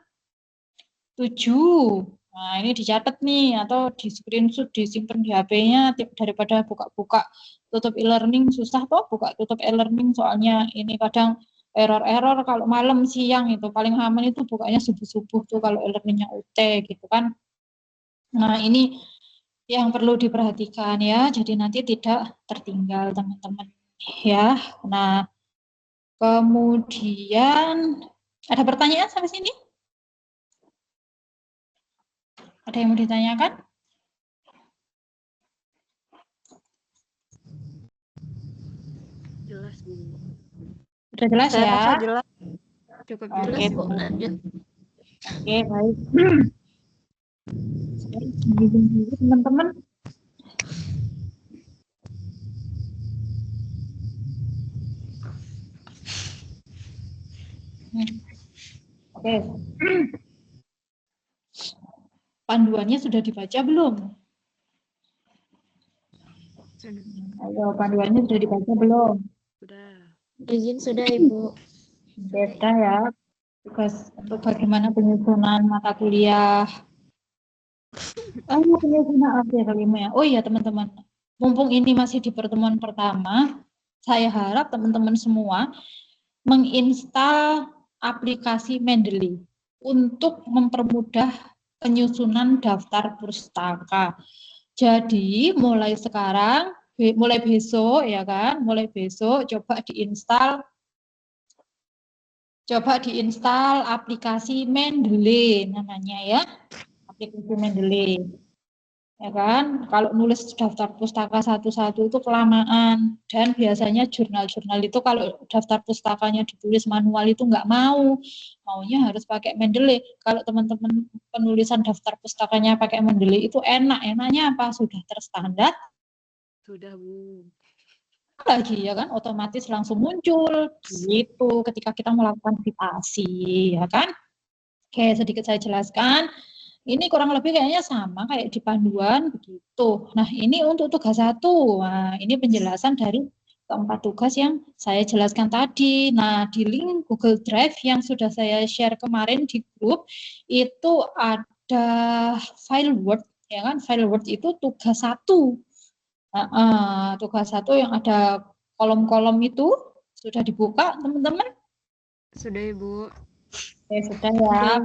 7, nah ini dicatat nih, atau di screenshot, disimpan di HP-nya, daripada buka-buka tutup e-learning, susah kok buka tutup e-learning, soalnya ini kadang error kalau malam siang itu paling aman itu bukanya subuh-subuh tuh kalau e-learningnya UT gitu kan. Nah ini yang perlu diperhatikan ya, jadi nanti tidak tertinggal teman-teman ya. Nah kemudian ada pertanyaan sampai sini? Ada yang mau ditanyakan? Jelas Bu. Sudah jelas Saya ya? rasa jelas. Cukup Oke, jelas. Bu, lanjut. Oke, baik. Teman-teman. Oke. panduannya sudah dibaca belum? Ayo, panduannya sudah dibaca belum? Izin sudah Ibu. Beda ya, tugas untuk bagaimana penyusunan mata kuliah. Penyusunan artikel ilmiah. Oh iya teman-teman, mumpung ini masih di pertemuan pertama, saya harap teman-teman semua menginstal aplikasi Mendeley untuk mempermudah penyusunan daftar pustaka. Jadi mulai sekarang, mulai besok ya kan, mulai besok coba diinstal aplikasi Mendeley namanya ya, aplikasi Mendeley. Ya kan, kalau nulis daftar pustaka satu-satu itu kelamaan, dan biasanya jurnal-jurnal itu kalau daftar pustakanya ditulis manual itu nggak maunya harus pakai Mendeley. Kalau teman-teman penulisan daftar pustakanya pakai Mendeley itu enaknya apa? Sudah terstandar. Sudah Bu. Lagi ya kan, otomatis langsung muncul gitu ketika kita melakukan citasi ya kan. Oke, sedikit saya jelaskan. Ini kurang lebih kayaknya sama kayak di panduan begitu. Nah, ini untuk tugas 1. Nah, ini penjelasan dari keempat tugas yang saya jelaskan tadi. Nah, di link Google Drive yang sudah saya share kemarin di grup itu ada file Word, ya kan? File Word itu tugas 1. Tugas 1 yang ada kolom-kolom itu sudah dibuka, teman-teman? Sudah Ibu. Oke, sudah ya.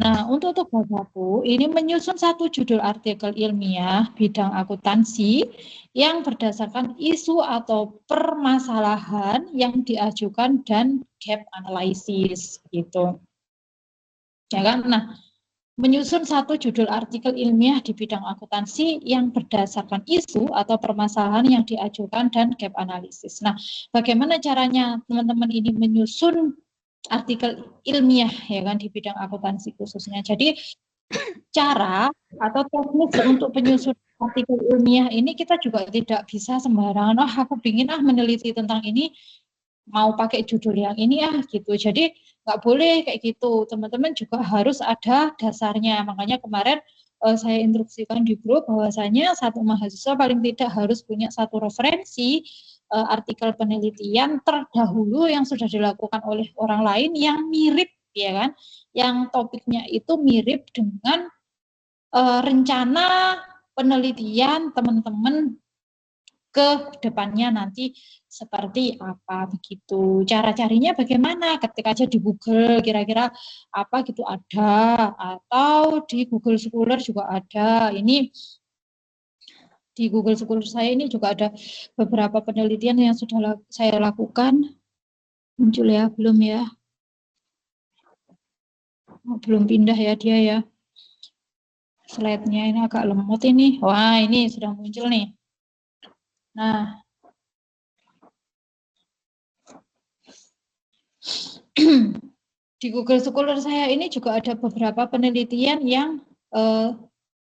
Nah, untuk tugas 1, ini menyusun satu judul artikel ilmiah bidang akuntansi yang berdasarkan isu atau permasalahan yang diajukan dan gap analysis gitu. Ya kan? Nah, menyusun satu judul artikel ilmiah di bidang akuntansi yang berdasarkan isu atau permasalahan yang diajukan dan gap analysis. Nah, bagaimana caranya teman-teman ini menyusun artikel ilmiah ya kan di bidang akuntansi khususnya. Jadi cara atau teknik untuk penyusunan artikel ilmiah ini kita juga tidak bisa sembarangan. Aku ingin meneliti tentang ini, mau pakai judul yang ini gitu. Jadi nggak boleh kayak gitu. Teman-teman juga harus ada dasarnya. Makanya kemarin saya instruksikan di grup bahwasanya satu mahasiswa paling tidak harus punya satu referensi artikel penelitian terdahulu yang sudah dilakukan oleh orang lain yang mirip ya kan, yang topiknya itu mirip dengan rencana penelitian teman-teman ke depannya nanti seperti apa begitu. Cara carinya bagaimana? Ketik aja di Google kira-kira apa gitu ada, atau di Google Scholar juga ada. Ini di Google Scholar saya ini juga ada beberapa penelitian yang sudah saya lakukan. Muncul ya, belum ya? Belum pindah ya dia ya. Slide-nya ini agak lemot ini. Wah, ini sudah muncul nih. Nah, di Google Scholar saya ini juga ada beberapa penelitian yang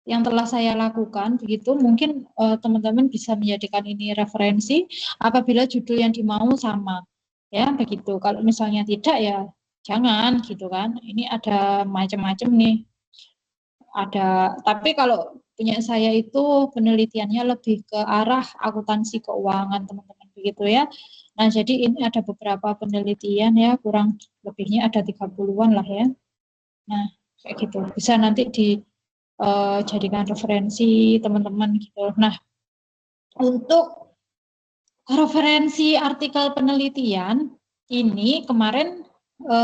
telah saya lakukan begitu. Mungkin teman-teman bisa menjadikan ini referensi apabila judul yang dimau sama ya begitu. Kalau misalnya tidak ya jangan gitu kan. Ini ada macam-macam nih. Ada, tapi kalau punya saya itu penelitiannya lebih ke arah akuntansi keuangan teman-teman begitu ya. Nah, jadi ini ada beberapa penelitian ya, kurang lebihnya ada 30-an lah ya. Nah, kayak gitu. Bisa nanti dijadikan referensi teman-teman gitu. Nah, untuk referensi artikel penelitian ini kemarin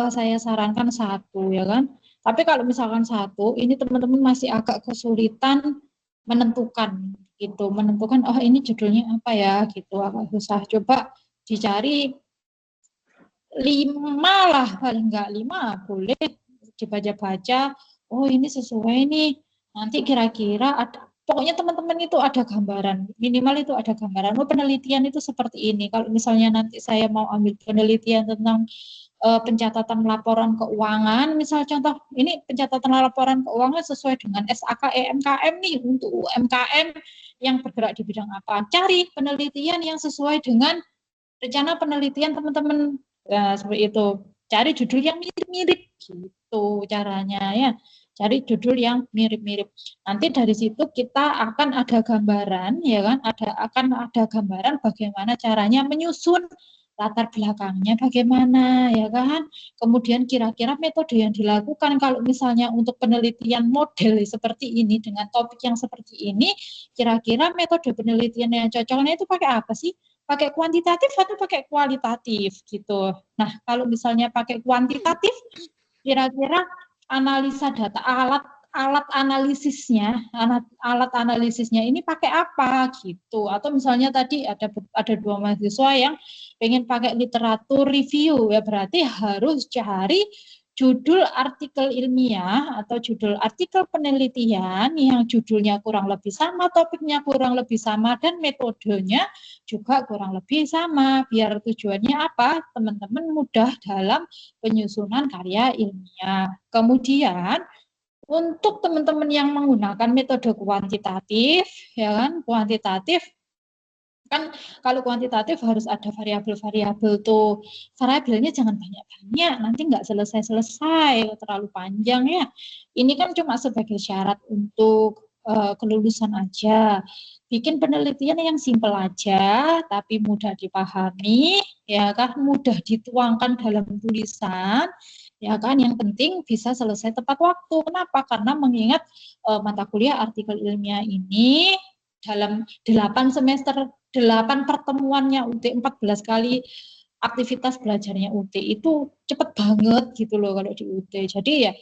saya sarankan 1 ya kan. Tapi kalau misalkan 1, ini teman-teman masih agak kesulitan menentukan gitu, menentukan oh ini judulnya apa ya gitu, agak susah. Coba dicari 5 lah, paling enggak 5 boleh dibaca-baca. Oh ini sesuai nih. Nanti kira-kira ada, pokoknya teman-teman itu ada gambaran, minimal itu ada gambaran. Oh penelitian itu seperti ini. Kalau misalnya nanti saya mau ambil penelitian tentang pencatatan laporan keuangan, misal contoh ini pencatatan laporan keuangan sesuai dengan SAK EMKM nih untuk UMKM yang bergerak di bidang apa. Cari penelitian yang sesuai dengan rencana penelitian teman-teman. Seperti itu. Cari judul yang mirip-mirip gitu caranya ya. cari judul yang mirip-mirip. Nanti dari situ kita akan ada gambaran, ya kan? Akan ada gambaran bagaimana caranya menyusun latar belakangnya bagaimana, ya kan? Kemudian kira-kira metode yang dilakukan kalau misalnya untuk penelitian model seperti ini dengan topik yang seperti ini, kira-kira metode penelitian yang cocoknya itu pakai apa sih? Pakai kuantitatif atau pakai kualitatif gitu. Nah, kalau misalnya pakai kuantitatif, kira-kira analisa data alat analisisnya ini pakai apa gitu, atau misalnya tadi ada 2 mahasiswa yang pengen pakai literatur review, ya berarti harus cari judul artikel ilmiah atau judul artikel penelitian yang judulnya kurang lebih sama, topiknya kurang lebih sama, dan metodenya juga kurang lebih sama, biar tujuannya apa? Teman-teman mudah dalam penyusunan karya ilmiah. Kemudian untuk teman-teman yang menggunakan metode kuantitatif, ya kan, kuantitatif kan kalau kuantitatif harus ada variabel-variabel tuh. Variabelnya jangan banyak-banyak, nanti nggak selesai-selesai, terlalu panjang ya. Ini kan cuma sebagai syarat untuk kelulusan aja. Bikin penelitian yang simpel aja, tapi mudah dipahami, ya kan, mudah dituangkan dalam tulisan, ya kan, yang penting bisa selesai tepat waktu. Kenapa? Karena mengingat mata kuliah artikel ilmiah ini dalam 8 semester, 8 pertemuannya UT, 14 kali aktivitas belajarnya UT itu cepet banget gitu loh kalau di UT. Jadi ya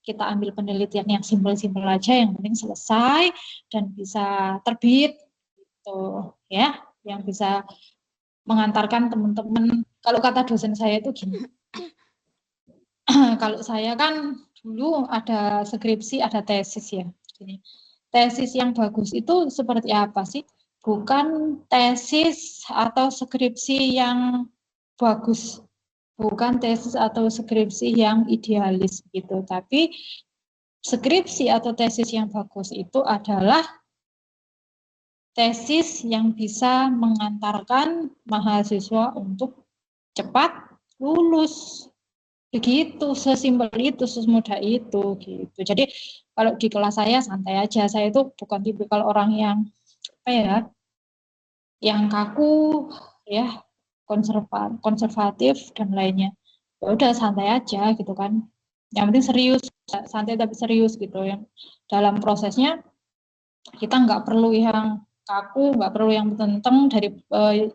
kita ambil penelitian yang simpel-simpel aja, yang penting selesai dan bisa terbit gitu ya, yang bisa mengantarkan teman-teman. Kalau kata dosen saya itu gini, kalau saya kan dulu ada skripsi, ada tesis ya. Gini. Tesis yang bagus itu seperti apa sih? Bukan tesis atau skripsi yang bagus, bukan tesis atau skripsi yang idealis gitu, tapi skripsi atau tesis yang bagus itu adalah tesis yang bisa mengantarkan mahasiswa untuk cepat lulus. Begitu, sesimpel itu, semudah itu gitu. Jadi kalau di kelas saya santai aja. Saya itu bukan tipikal orang yang apa ya, yang kaku ya, konservatif dan lainnya. Ya udah santai aja gitu kan. Yang penting serius, santai tapi serius gitu. Yang dalam prosesnya kita nggak perlu yang kaku, nggak perlu yang tenteng, dari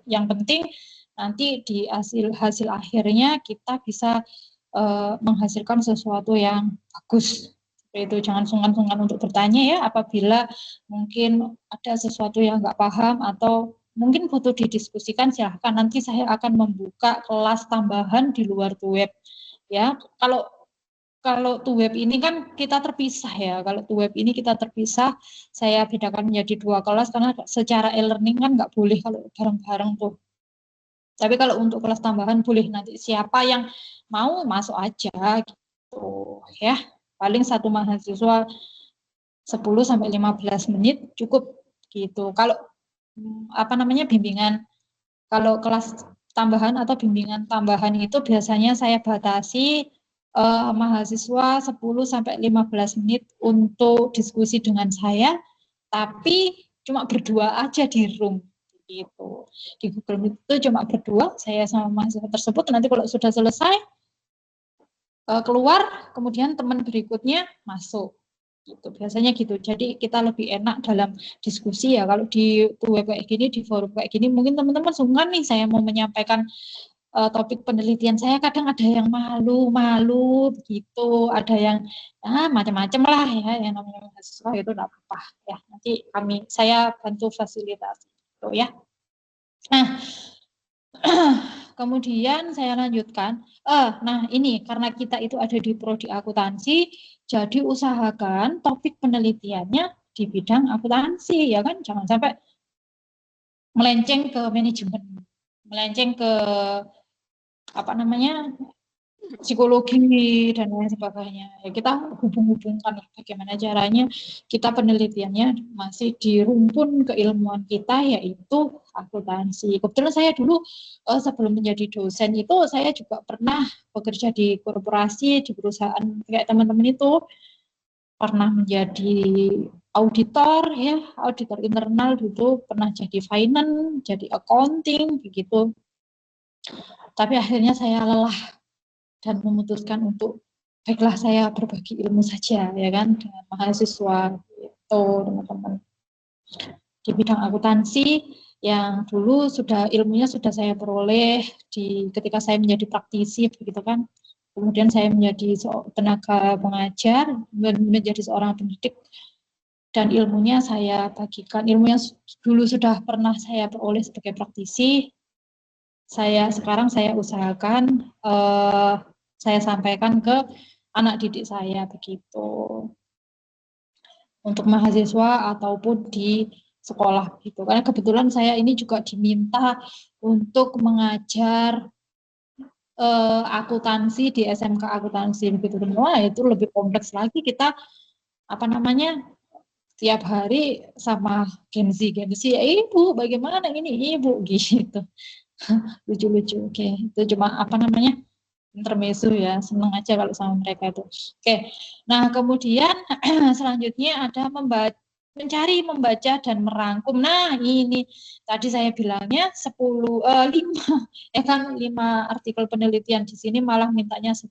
yang penting nanti di hasil akhirnya kita bisa menghasilkan sesuatu yang bagus. Itu jangan sungkan-sungkan untuk bertanya ya, apabila mungkin ada sesuatu yang nggak paham atau mungkin butuh didiskusikan, silahkan. Nanti saya akan membuka kelas tambahan di luar web ya. Kalau web ini kan kita terpisah ya. Kalau web ini kita terpisah, saya bedakan menjadi 2 kelas karena secara e-learning kan nggak boleh kalau bareng-bareng tuh. Tapi kalau untuk kelas tambahan boleh, nanti siapa yang mau masuk aja gitu ya. Paling satu mahasiswa 10 sampai 15 menit cukup gitu. Kalau apa namanya, bimbingan, kalau kelas tambahan atau bimbingan tambahan itu biasanya saya batasi mahasiswa 10 sampai 15 menit untuk diskusi dengan saya, tapi cuma berdua aja di room gitu. Di Google Meet itu cuma berdua, saya sama mahasiswa tersebut. Nanti kalau sudah selesai keluar, kemudian teman berikutnya masuk gitu. Biasanya gitu. Jadi kita lebih enak dalam diskusi ya. Kalau di web kayak gini, di forum kayak gini, mungkin teman-teman sungkan nih saya mau menyampaikan topik penelitian saya, kadang ada yang malu-malu gitu, ada yang macam-macam lah ya, yang namanya mahasiswa itu enggak apa-apa ya. Nanti saya bantu fasilitasi gitu ya. Nah, kemudian saya lanjutkan. Nah ini karena kita itu ada di prodi akuntansi, jadi usahakan topik penelitiannya di bidang akuntansi ya kan, jangan sampai melenceng ke manajemen, melenceng ke apa namanya, psikologi dan lain sebagainya. Ya, kita hubung-hubungkan bagaimana caranya kita penelitiannya masih di rumpun keilmuan kita, yaitu akuntansi. Kebetulan saya dulu sebelum menjadi dosen itu saya juga pernah bekerja di korporasi, di perusahaan kayak teman-teman itu. pernah menjadi auditor ya, auditor internal dulu, pernah jadi finance, jadi accounting begitu. Tapi akhirnya saya lelah dan memutuskan untuk baiklah saya berbagi ilmu saja ya kan dengan mahasiswa itu teman-teman di bidang akuntansi yang dulu ilmunya sudah saya peroleh ketika saya menjadi praktisi begitu kan. Kemudian saya menjadi tenaga pengajar, menjadi seorang pendidik, dan ilmunya saya bagikan. Ilmu yang dulu sudah pernah saya peroleh sebagai praktisi, sekarang saya usahakan saya sampaikan ke anak didik saya begitu. Untuk mahasiswa ataupun di sekolah gitu. Karena kebetulan saya ini juga diminta untuk mengajar akuntansi di SMK akuntansi begitu semua, itu lebih kompleks lagi kita tiap hari sama Gen Z ya, ibu bagaimana ini ibu gitu. Lucu-lucu. Oke, itu cuma intermezzo ya, senang aja kalau sama mereka itu. Oke, nah kemudian selanjutnya ada mencari, membaca, dan merangkum. Nah ini tadi saya bilangnya 5 artikel penelitian, di sini malah mintanya 10,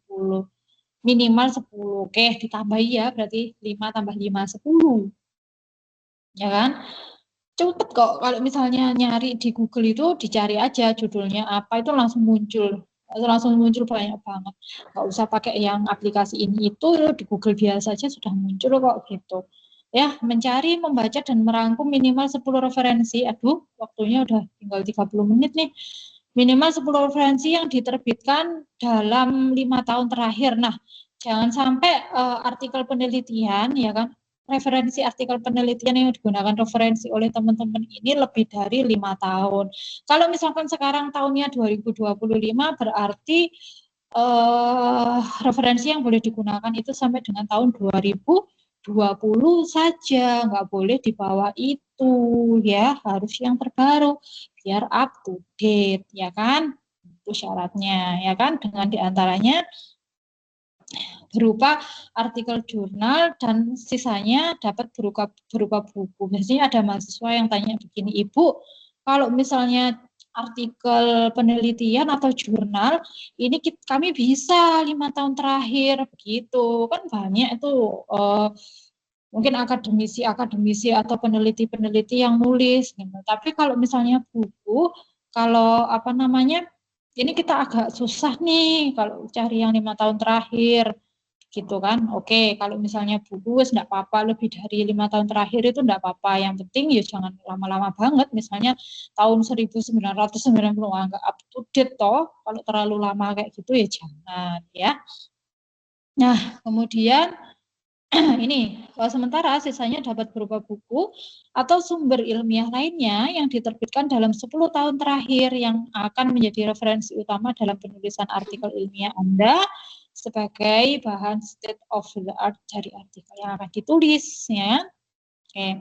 minimal 10. Oke, ditambahi ya, berarti 5 tambah 5, 10. Ya kan? Cepet kok, kalau misalnya nyari di Google itu dicari aja judulnya apa, itu langsung muncul banyak banget. Nggak usah pakai yang aplikasi ini itu, di Google biasa aja sudah muncul kok gitu. Ya, mencari, membaca, dan merangkum minimal 10 referensi. Aduh, waktunya udah tinggal 30 menit nih. Minimal 10 referensi yang diterbitkan dalam 5 tahun terakhir. Nah, jangan sampai artikel penelitian, ya kan, referensi artikel penelitian yang digunakan referensi oleh teman-teman ini lebih dari 5 tahun. Kalau misalkan sekarang tahunnya 2025, berarti referensi yang boleh digunakan itu sampai dengan tahun 2020 saja, nggak boleh di bawah itu ya, harus yang terbaru biar up to date ya kan, itu syaratnya ya kan, dengan diantaranya berupa artikel jurnal dan sisanya dapat berupa buku. Biasanya ada mahasiswa yang tanya begini, Ibu, kalau misalnya artikel penelitian atau jurnal ini kami bisa 5 tahun terakhir begitu kan, banyak itu mungkin akademisi atau peneliti yang nulis gitu. Tapi kalau misalnya buku, kalau ini kita agak susah nih kalau cari yang 5 tahun terakhir gitu kan. Oke, kalau misalnya buku enggak apa-apa, lebih dari 5 tahun terakhir itu enggak apa-apa, yang penting ya jangan lama-lama banget, misalnya tahun 1990 enggak up to date toh, kalau terlalu lama kayak gitu ya jangan ya. Nah, kemudian ini sementara sisanya dapat berupa buku atau sumber ilmiah lainnya yang diterbitkan dalam 10 tahun terakhir yang akan menjadi referensi utama dalam penulisan artikel ilmiah Anda sebagai bahan state of the art dari artikel yang akan ditulis ya. Oke.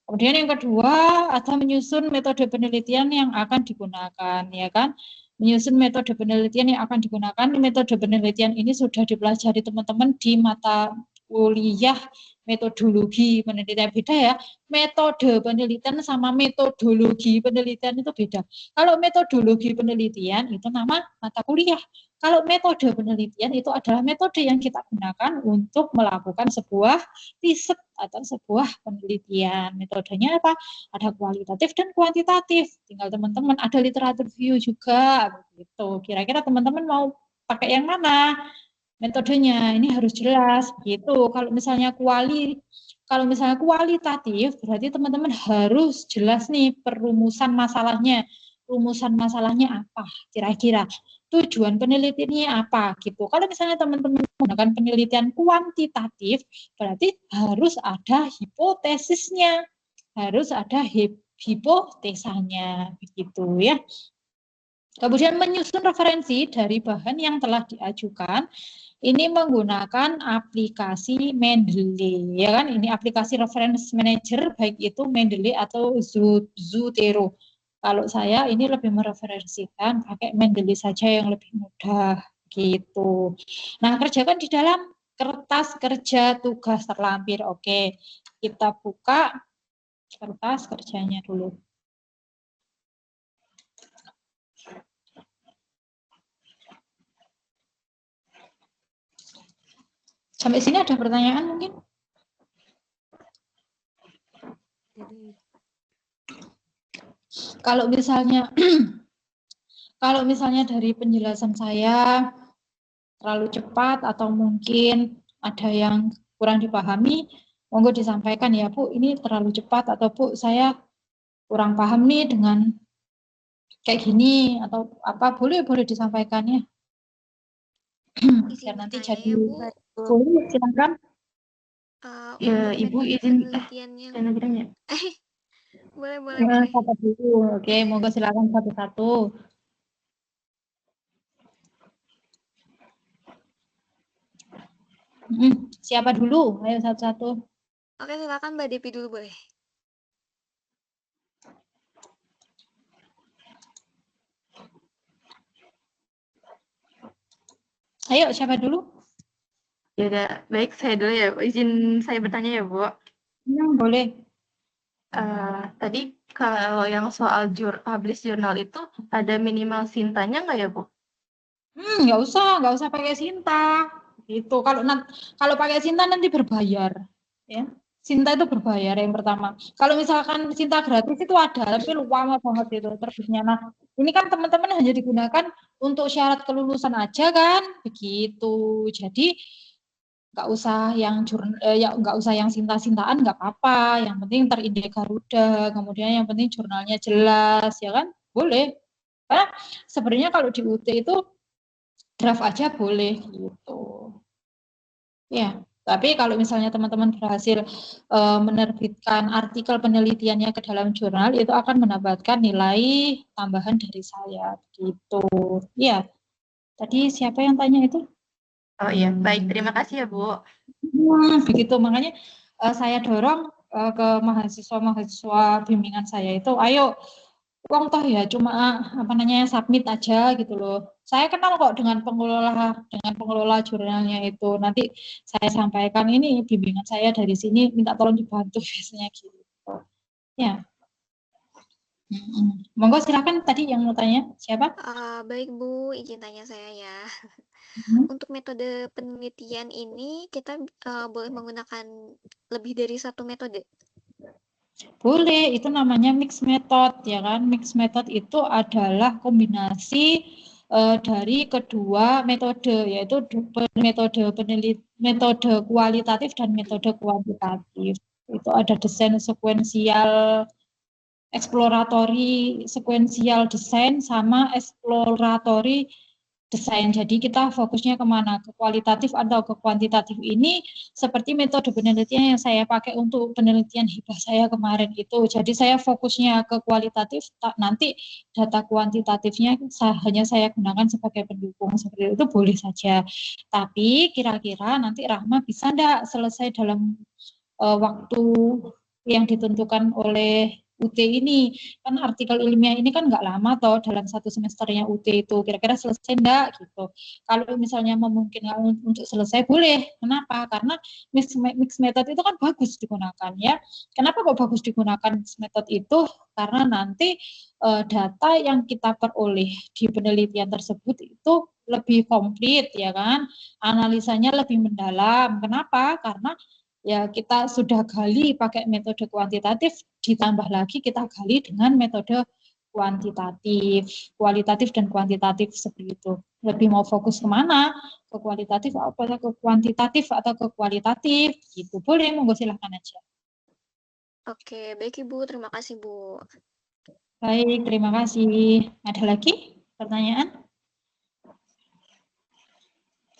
Kemudian yang kedua ada menyusun metode penelitian yang akan digunakan ya kan. Menyusun metode penelitian yang akan digunakan. Metode penelitian ini sudah dipelajari teman-teman di mata kuliah metodologi penelitian. Beda ya, metode penelitian sama metodologi penelitian itu beda. Kalau metodologi penelitian itu nama mata kuliah. Kalau metode penelitian itu adalah metode yang kita gunakan untuk melakukan sebuah riset atau sebuah penelitian. Metodenya apa? Ada kualitatif dan kuantitatif. Tinggal teman-teman ada literatur review juga gitu. Kira-kira teman-teman mau pakai yang mana? Metodenya ini harus jelas gitu. Kalau misalnya kualitatif berarti teman-teman harus jelas nih perumusan masalahnya. Rumusan masalahnya apa kira-kira? Tujuan penelitiannya apa gitu. Kalau misalnya teman-teman menggunakan penelitian kuantitatif, berarti harus ada hipotesisnya, harus ada hipotesanya, begitu ya. Kemudian menyusun referensi dari bahan yang telah diajukan, ini menggunakan aplikasi Mendeley, ya kan? Ini aplikasi reference manager, baik itu Mendeley atau Zotero. Kalau saya ini lebih mereferensikan pakai Mendeley saja yang lebih mudah gitu. Nah, kerjakan di dalam kertas kerja tugas terlampir. Oke, kita buka kertas kerjanya dulu. Sampai sini ada pertanyaan mungkin? Kalau misalnya kalau misalnya dari penjelasan saya terlalu cepat atau mungkin ada yang kurang dipahami, monggo disampaikan ya Bu, ini terlalu cepat atau Bu saya kurang paham nih dengan kayak gini atau apa, boleh disampaikan ya. Biar nanti jadi boleh, silakan. Ya, Ibu izin penelitiannya. Boleh. Satu dulu. Oke, monggo silakan satu-satu. Siapa dulu? Ayo satu-satu. Oke, silakan Mbak Devi dulu boleh. Ayo, siapa dulu? Ya udah, baik saya dulu ya. Izin saya bertanya ya, Bu. Boleh. Tadi kalau yang soal publish jurnal itu ada minimal sintanya nggak ya, Bu? Nggak usah pakai Sinta. Gitu. Kalau pakai Sinta nanti berbayar, ya. Sinta itu berbayar yang pertama. Kalau misalkan Sinta gratis itu ada, tapi lama banget itu terbitnya. Nah, ini kan teman-teman hanya digunakan untuk syarat kelulusan aja kan, begitu. Jadi nggak usah yang nggak usah yang Sinta-Sintaan, nggak apa-apa. Yang penting terindeks Garuda, kemudian yang penting jurnalnya jelas, ya kan? Boleh. Karena sebenarnya kalau di UT itu draft aja boleh gitu. Ya, tapi kalau misalnya teman-teman berhasil menerbitkan artikel penelitiannya ke dalam jurnal, itu akan mendapatkan nilai tambahan dari saya gitu. Ya, tadi siapa yang tanya itu? Oh iya, baik. Terima kasih ya, Bu. Begitu, makanya saya dorong ke mahasiswa-mahasiswa bimbingan saya itu, ayo, uang toh ya cuma submit aja gitu loh. Saya kenal kok dengan pengelola jurnalnya itu. Nanti saya sampaikan ini bimbingan saya dari sini, minta tolong dibantu biasanya gitu. Ya. Monggo silakan tadi yang mau tanya siapa? Baik Bu, izin tanya saya ya. Untuk metode penelitian ini kita boleh menggunakan lebih dari satu metode? Boleh, itu namanya mixed method ya kan. Mixed method itu adalah kombinasi dari kedua metode, yaitu metode kualitatif dan metode kuantitatif. Itu ada desain sekuensial, eksploratory sekuensial desain sama eksploratory desain. Jadi kita fokusnya kemana? Ke kualitatif atau ke kuantitatif ini seperti metode penelitian yang saya pakai untuk penelitian hibah saya kemarin itu. Jadi saya fokusnya ke kualitatif, nanti data kuantitatifnya hanya saya gunakan sebagai pendukung. Seperti itu boleh saja. Tapi kira-kira nanti Rahma bisa enggak selesai dalam waktu yang ditentukan oleh UT ini, kan artikel ilmiah ini kan nggak lama toh dalam satu semesternya UT itu, kira-kira selesai enggak gitu. Kalau misalnya memungkinkan untuk selesai boleh. Kenapa? Karena mixed method itu kan bagus digunakan ya. Kenapa kok bagus digunakan mixed method itu? Karena nanti data yang kita peroleh di penelitian tersebut itu lebih komplit ya kan, analisanya lebih mendalam. Kenapa? Karena ya kita sudah gali pakai metode kuantitatif, ditambah lagi kita gali dengan metode kualitatif dan kuantitatif seperti itu. Lebih mau fokus kemana? Ke kualitatif apa ke kuantitatif atau ke kualitatif? Gitu. Boleh, monggo silahkan aja. Oke, baik Ibu. Terima kasih Bu. Baik, terima kasih. Ada lagi pertanyaan?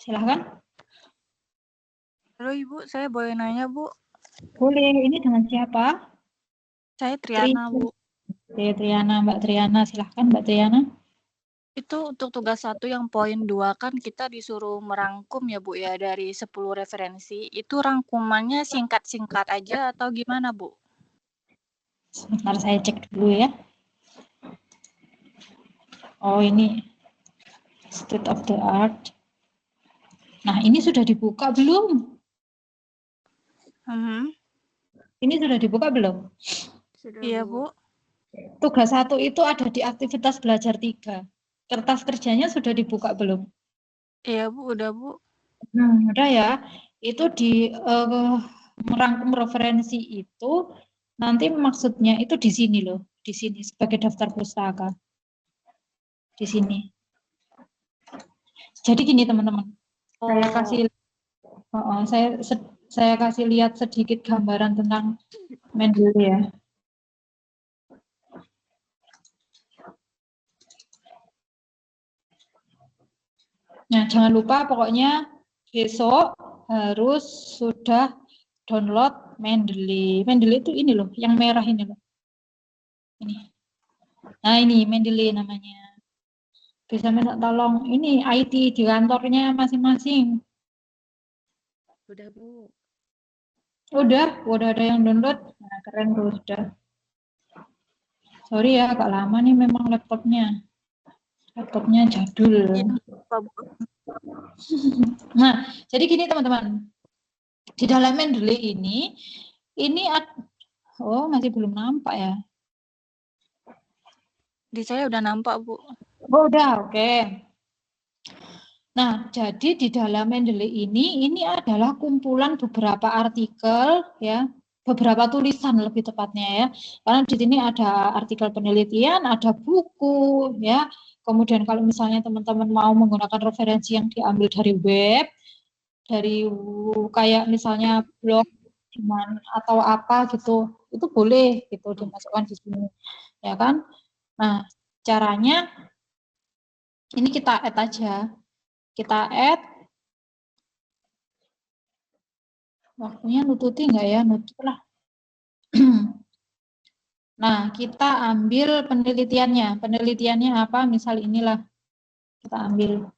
Silahkan. Halo Ibu, saya boleh nanya Bu? Boleh, ini dengan siapa? Saya Triana Bu. Oke, Triana, Mbak Triana, silahkan Mbak Triana. Itu untuk tugas 1 yang poin 2 kan kita disuruh merangkum ya Bu ya dari 10 referensi. Itu rangkumannya singkat-singkat aja atau gimana Bu? Sebentar saya cek dulu ya. Oh ini state of the art. Nah, ini sudah dibuka belum? Ini sudah dibuka belum? Sudah, Iya, Bu. Bu. Tugas 1 itu ada di aktivitas belajar 3. Kertas kerjanya sudah dibuka belum? Iya, Bu, udah, Bu. Udah ya. Itu di merangkum referensi itu nanti maksudnya itu di sini loh, di sini sebagai daftar pustaka. Di sini. Jadi gini teman-teman. Saya kasih saya kasih lihat sedikit gambaran tentang Mendeley ya. Nah, jangan lupa pokoknya besok harus sudah download Mendeley. Mendeley itu ini loh, yang merah ini loh. Ini. Nah, ini Mendeley namanya. Bisa minta tolong ini IT di kantornya masing-masing. Udah, Bu. Udah ada yang download. Nah, keren tuh sudah. Sorry ya, agak lama nih memang laptopnya. Laptopnya jadul. Nah, jadi gini teman-teman. Di dalam Mendeley ini oh masih belum nampak ya. Di saya udah nampak, Bu. Oh, udah, oke. Nah, jadi di dalam Mendeley ini adalah kumpulan beberapa artikel ya, beberapa tulisan lebih tepatnya ya. Karena di sini ada artikel penelitian, ada buku ya. Kemudian kalau misalnya teman-teman mau menggunakan referensi yang diambil dari web, dari kayak misalnya blog atau apa gitu, itu boleh gitu dimasukkan di sini, ya kan? Nah, caranya ini kita add aja, kita add. Waktunya nututi nggak ya? Nutup lah. Nah, kita ambil penelitiannya. Penelitiannya apa? Misal inilah. Kita ambil.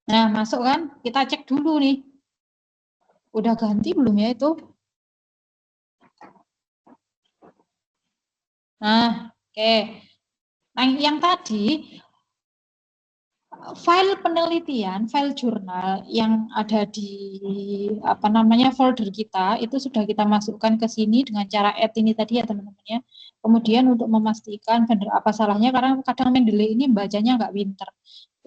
Nah, masuk kan? Kita cek dulu nih. Udah ganti belum ya itu? Nah, oke. Nah, yang tadi file penelitian, file jurnal yang ada di folder kita itu sudah kita masukkan ke sini dengan cara add ini tadi ya teman-teman ya. Kemudian untuk memastikan benar apa salahnya karena kadang Mendeley ini bacanya nggak pinter.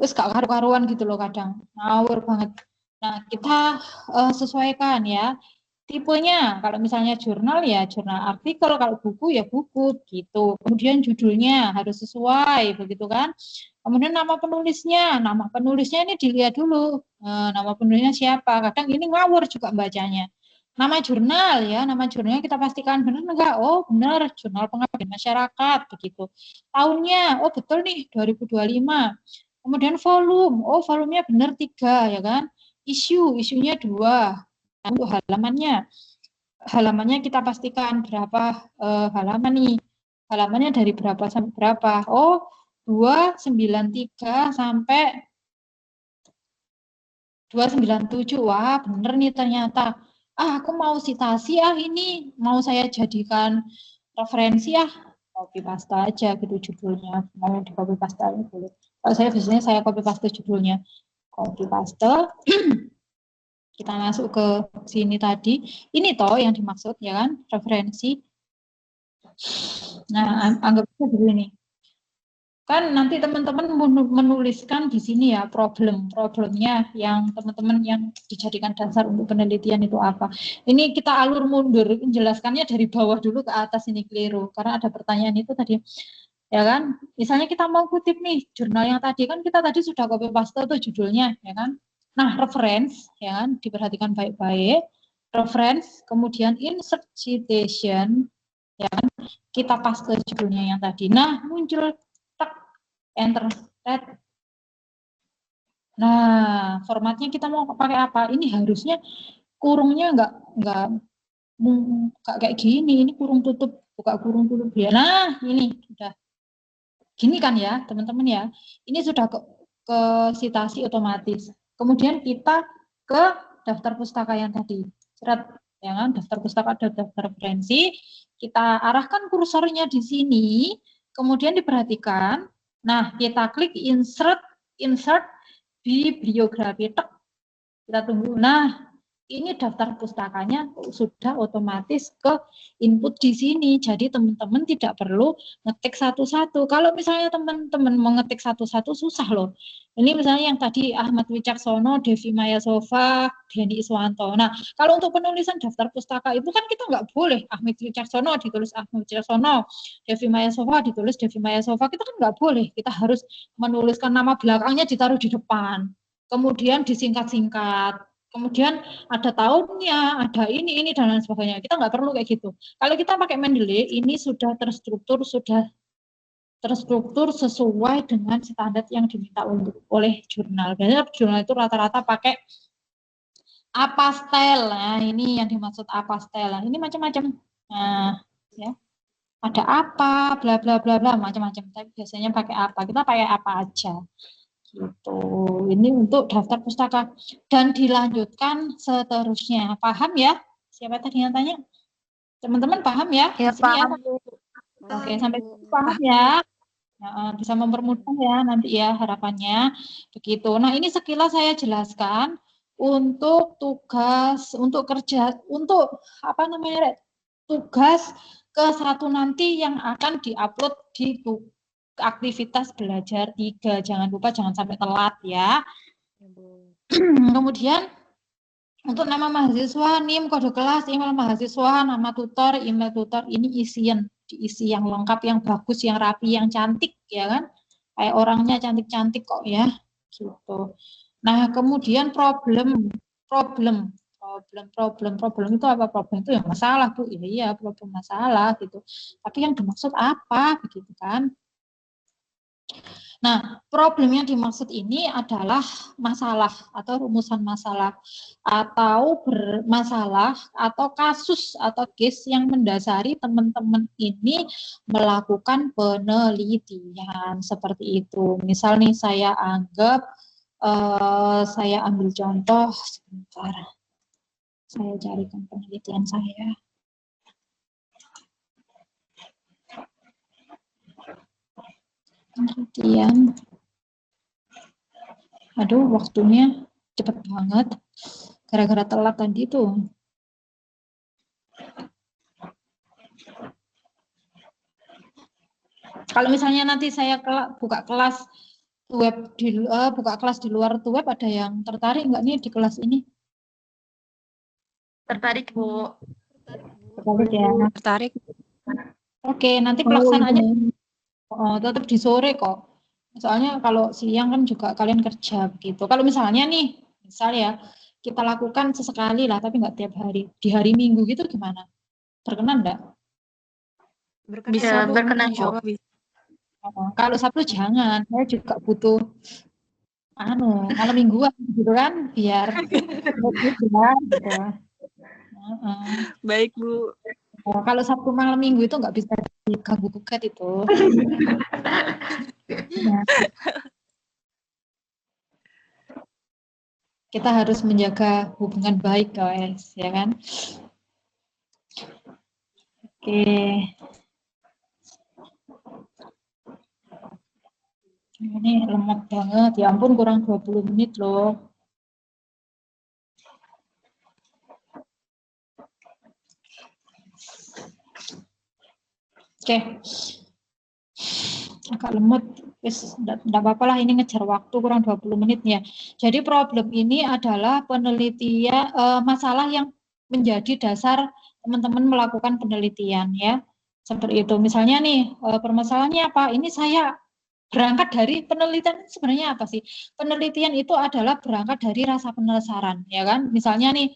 Terus gak karu-karuan gitu loh kadang. Ngawur banget. Nah, kita sesuaikan ya. Tipenya, kalau misalnya jurnal ya jurnal artikel, kalau buku ya buku gitu. Kemudian judulnya harus sesuai begitu kan. Kemudian nama penulisnya ini dilihat dulu. Nama penulisnya siapa? Kadang ini ngawur juga bacanya. Nama jurnal ya, nama jurnalnya kita pastikan benar enggak? Oh, benar, Jurnal Pengabdian Masyarakat begitu. Tahunnya, oh betul nih 2025. Kemudian volume, oh volumenya benar 3 ya kan. Isunya 2. Untuk halamannya kita pastikan berapa halaman nih. Halamannya dari berapa sampai berapa? Oh, 293 sampai 297. Wah, bener nih ternyata. Aku mau citasi ini, mau saya jadikan referensi copy paste aja gitu judulnya. Mau di copy paste aja boleh. Kalau saya biasanya saya copy paste judulnya. Copy paste. Kita masuk ke sini tadi. Ini toh yang dimaksud ya kan, referensi. Nah, anggap saja begini. Kan nanti teman-teman menuliskan di sini ya problemnya yang teman-teman yang dijadikan dasar untuk penelitian itu apa. Ini kita alur mundur, menjelaskannya dari bawah dulu ke atas ini keliru karena ada pertanyaan itu tadi. Ya kan? Misalnya kita mau kutip nih jurnal yang tadi kan kita tadi sudah copy paste tuh judulnya ya kan. Nah, reference ya kan diperhatikan baik-baik. Reference, kemudian insert citation ya kan. Kita paste judulnya yang tadi. Nah, muncul enter. Nah, formatnya kita mau pakai apa? Ini harusnya kurungnya nggak kayak gini. Ini kurung tutup, buka kurung tutup ya. Nah, ini sudah gini kan ya, teman-teman ya. Ini sudah ke citasi otomatis. Kemudian kita ke daftar pustaka yang tadi. Seret, ya kan? Daftar pustaka ada daftar referensi. Kita arahkan kursornya di sini. Kemudian diperhatikan. Nah, kita klik insert bibliografi, tek, kita tunggu. Nah, ini daftar pustakanya sudah otomatis ke input di sini. Jadi teman-teman tidak perlu ngetik satu-satu. Kalau misalnya teman-teman mau ngetik satu-satu susah loh. Ini misalnya yang tadi Ahmad Wicaksono, Devi Mayasova, Denny Iswanto. Nah, kalau untuk penulisan daftar pustaka itu kan kita nggak boleh Ahmad Wicaksono ditulis Ahmad Wicaksono, Devi Mayasova ditulis Devi Mayasova. Kita kan nggak boleh. Kita harus menuliskan nama belakangnya ditaruh di depan. Kemudian disingkat-singkat. Kemudian ada tahunnya, ada ini dan lain sebagainya. Kita nggak perlu kayak gitu. Kalau kita pakai Mendeley, ini sudah terstruktur sesuai dengan standar yang diminta oleh jurnal. Biasanya jurnal itu rata-rata pakai APASTEL. Nah, ini yang dimaksud APASTEL. Nah, ini macam-macam. Nah, ya. Ada apa, bla bla bla bla, macam-macam. Tapi biasanya pakai apa? Kita pakai apa aja. Gitu. Ini untuk daftar pustaka dan dilanjutkan seterusnya. Paham ya? Siapa tadi yang tanya? Teman-teman paham ya? Ya, paham. Ya? Oke, sampai situ paham ya? Nah, bisa mempermudah ya nanti ya harapannya begitu. Nah, ini sekilas saya jelaskan untuk tugas, untuk kerja, untuk apa namanya? Tugas ke-1 nanti yang akan diupload di aktivitas belajar 3. Jangan lupa jangan sampai telat ya. Kemudian untuk nama mahasiswa, NIM, kode kelas, email mahasiswa, nama tutor, email tutor, ini diisi yang lengkap, yang bagus, yang rapi, yang cantik ya kan. Kayak orangnya cantik-cantik kok ya. Gitu. Nah, kemudian problem itu apa? Problem itu ya masalah Bu. Iya, problem masalah gitu. Tapi yang dimaksud apa begitu kan? Nah, problem yang dimaksud ini adalah masalah atau rumusan masalah atau bermasalah atau kasus atau case yang mendasari teman-teman ini melakukan penelitian seperti itu. Misal nih saya anggap saya ambil contoh sebentar. Saya carikan penelitian saya. Penelitian. Aduh, waktunya cepet banget. Gara-gara telat tadi tuh. Kalau misalnya nanti saya buka kelas web buka kelas di luar web, ada yang tertarik nggak nih di kelas ini? Tertarik, Bu. Tertarik ya. Tertarik. Oke, nanti pelaksanaannya tetap di sore kok. Soalnya kalau siang kan juga kalian kerja begitu. Kalau misalnya nih, misal ya, kita lakukan sesekali lah, tapi nggak tiap hari. Di hari Minggu gitu gimana? Berkenan nggak? Bisa berkenan, Bu. Kalau Sabtu jangan, saya juga butuh malam mingguan gitu kan, biar gitu. Baik, Bu. Kalau Sabtu malam Minggu itu nggak bisa diganggu gugat itu. Ya. Kita harus menjaga hubungan baik, guys, ya kan? Oke. Ini lemot banget, ya ampun kurang 20 menit loh. Oke. Agak lemot, wis enggak apa-apa lah, ini ngejar waktu kurang 20 menit ya. Jadi problem ini adalah penelitian masalah yang menjadi dasar teman-teman melakukan penelitian ya. Seperti itu. Misalnya nih, permasalahannya apa? Ini saya berangkat dari penelitian sebenarnya apa sih? Penelitian itu adalah berangkat dari rasa penasaran, ya kan? Misalnya nih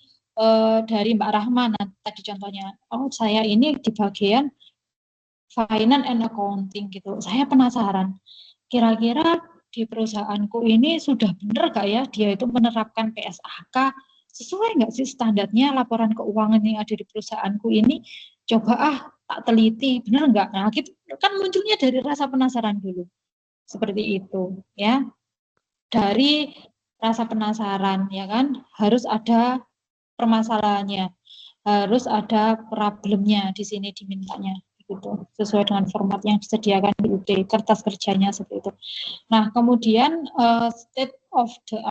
dari Mbak Rahman tadi contohnya, oh saya ini di bagian finance and accounting gitu. Saya penasaran, kira-kira di perusahaanku ini sudah benar gak ya dia itu menerapkan PSAK, sesuai nggak sih standarnya laporan keuangan yang ada di perusahaanku ini? Coba tak teliti, benar nggak? Nah, gitu kan munculnya dari rasa penasaran dulu. Seperti itu, ya. Dari rasa penasaran, ya kan, harus ada permasalahannya, harus ada problemnya di sini dimintanya. gitu, sesuai dengan format yang disediakan di UT, kertas kerjanya seperti itu. Nah, kemudian state of the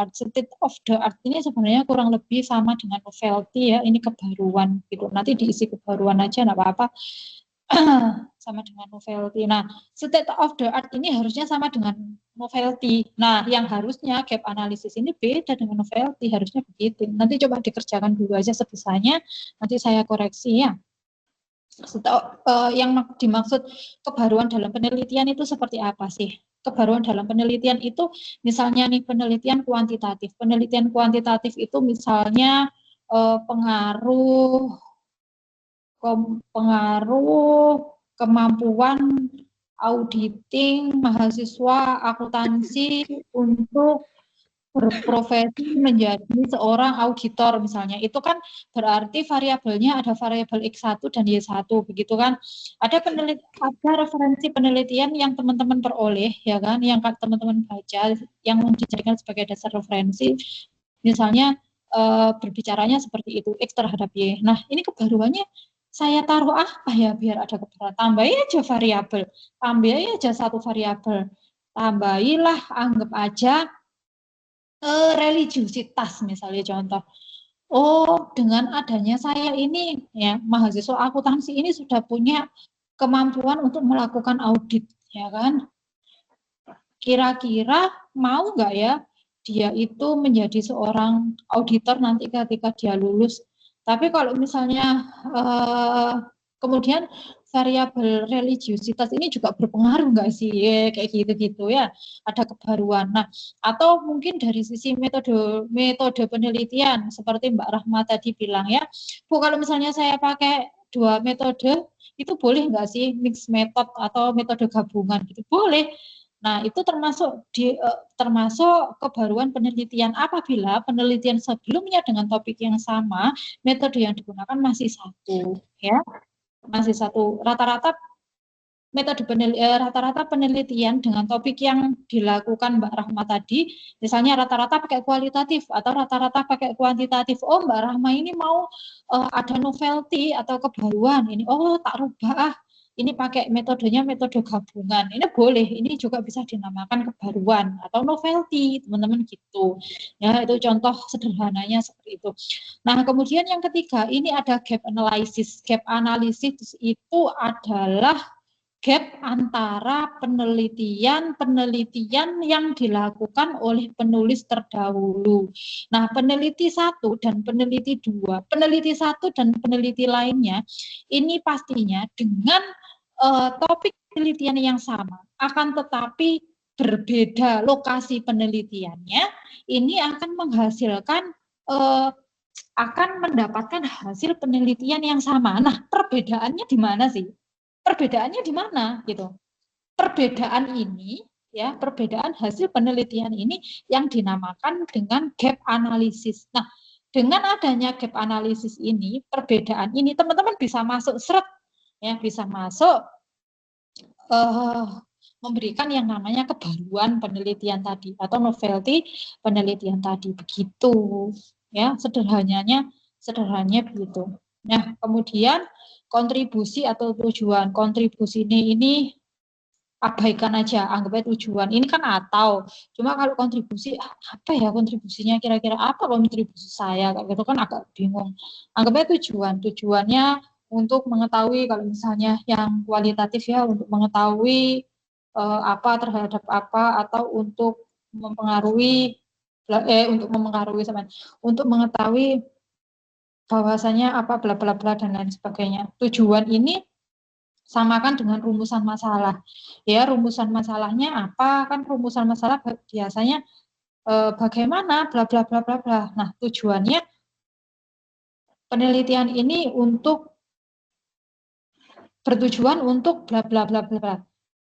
art ini sebenarnya kurang lebih sama dengan novelty ya, ini kebaruan gitu. Nanti diisi kebaruan aja nggak apa-apa. Sama dengan novelty. Nah, state of the art ini harusnya sama dengan novelty. Nah, yang harusnya gap analisis ini beda dengan novelty, harusnya begitu. Nanti coba dikerjakan dulu aja sebisanya, nanti saya koreksi ya. Yang dimaksud kebaruan dalam penelitian itu seperti apa sih? Kebaruan dalam penelitian itu misalnya nih penelitian kuantitatif. Penelitian kuantitatif itu misalnya pengaruh kemampuan auditing mahasiswa akuntansi untuk berprofesi menjadi seorang auditor misalnya. Itu kan berarti variabelnya ada variabel X1 dan Y1 begitu kan. Ada referensi penelitian yang teman-teman peroleh ya kan, yang teman-teman baca yang dijadikan sebagai dasar referensi. Misalnya berbicaranya seperti itu, X terhadap Y. Nah, ini kebaruannya saya taruh apa ya biar ada kebaruan? Tambahin aja variabel, tambahin aja satu variabel, tambahilah anggap aja religiusitas misalnya contoh. Oh, dengan adanya saya ini ya mahasiswa akuntansi ini sudah punya kemampuan untuk melakukan audit, ya kan? Kira-kira mau nggak ya dia itu menjadi seorang auditor nanti ketika dia lulus? Tapi kalau misalnya kemudian variabel religiusitas ini juga berpengaruh nggak sih kayak gitu-gitu ya, ada kebaruan. Nah, atau mungkin dari sisi metode penelitian seperti Mbak Rahma tadi bilang ya, Bu kalau misalnya saya pakai dua metode itu boleh nggak sih mix method atau metode gabungan gitu? Boleh. Nah, itu termasuk kebaruan penelitian apabila penelitian sebelumnya dengan topik yang sama, metode yang digunakan masih satu, ya. Masih satu. Rata-rata penelitian dengan topik yang dilakukan Mbak Rahma tadi, misalnya rata-rata pakai kualitatif atau rata-rata pakai kuantitatif. Oh, Mbak Rahma ini mau ada novelty atau kebaruan ini. Oh, tak rubah ini pakai metodenya metode gabungan. Ini boleh, ini juga bisa dinamakan kebaruan atau novelty, teman-teman gitu. Ya, itu contoh sederhananya seperti itu. Nah, kemudian yang ketiga, ini ada gap analysis. Gap analysis itu adalah gap antara penelitian yang dilakukan oleh penulis terdahulu. Nah, peneliti 1 dan peneliti 2, peneliti 1 dan peneliti lainnya, ini pastinya dengan topik penelitian yang sama, akan tetapi berbeda lokasi penelitiannya, ini akan menghasilkan akan mendapatkan hasil penelitian yang sama. Nah, perbedaannya di mana sih? Perbedaannya di mana gitu? Perbedaan ini ya, perbedaan hasil penelitian ini yang dinamakan dengan gap analisis. Nah, dengan adanya gap analisis ini, perbedaan ini teman-teman bisa masuk seret ya, bisa masuk memberikan yang namanya kebaruan penelitian tadi atau novelty penelitian tadi, begitu ya, sederhananya begitu. Nah, kemudian kontribusi atau tujuan. Kontribusi ini abaikan aja, anggapnya tujuan. Ini kan atau, cuma kalau kontribusi, apa ya kontribusinya, kira-kira apa kontribusi saya, kayak gitu kan agak bingung. Anggapnya tujuan, tujuannya untuk mengetahui, kalau misalnya yang kualitatif ya, untuk mengetahui apa terhadap apa, atau untuk mempengaruhi, untuk mengetahui bahwasanya apa bla bla bla dan lain sebagainya. Tujuan ini samakan dengan rumusan masalah. Ya, rumusan masalahnya apa? Kan rumusan masalah biasanya bagaimana bla bla bla bla bla. Nah, tujuannya penelitian ini bertujuan untuk bla bla bla bla bla.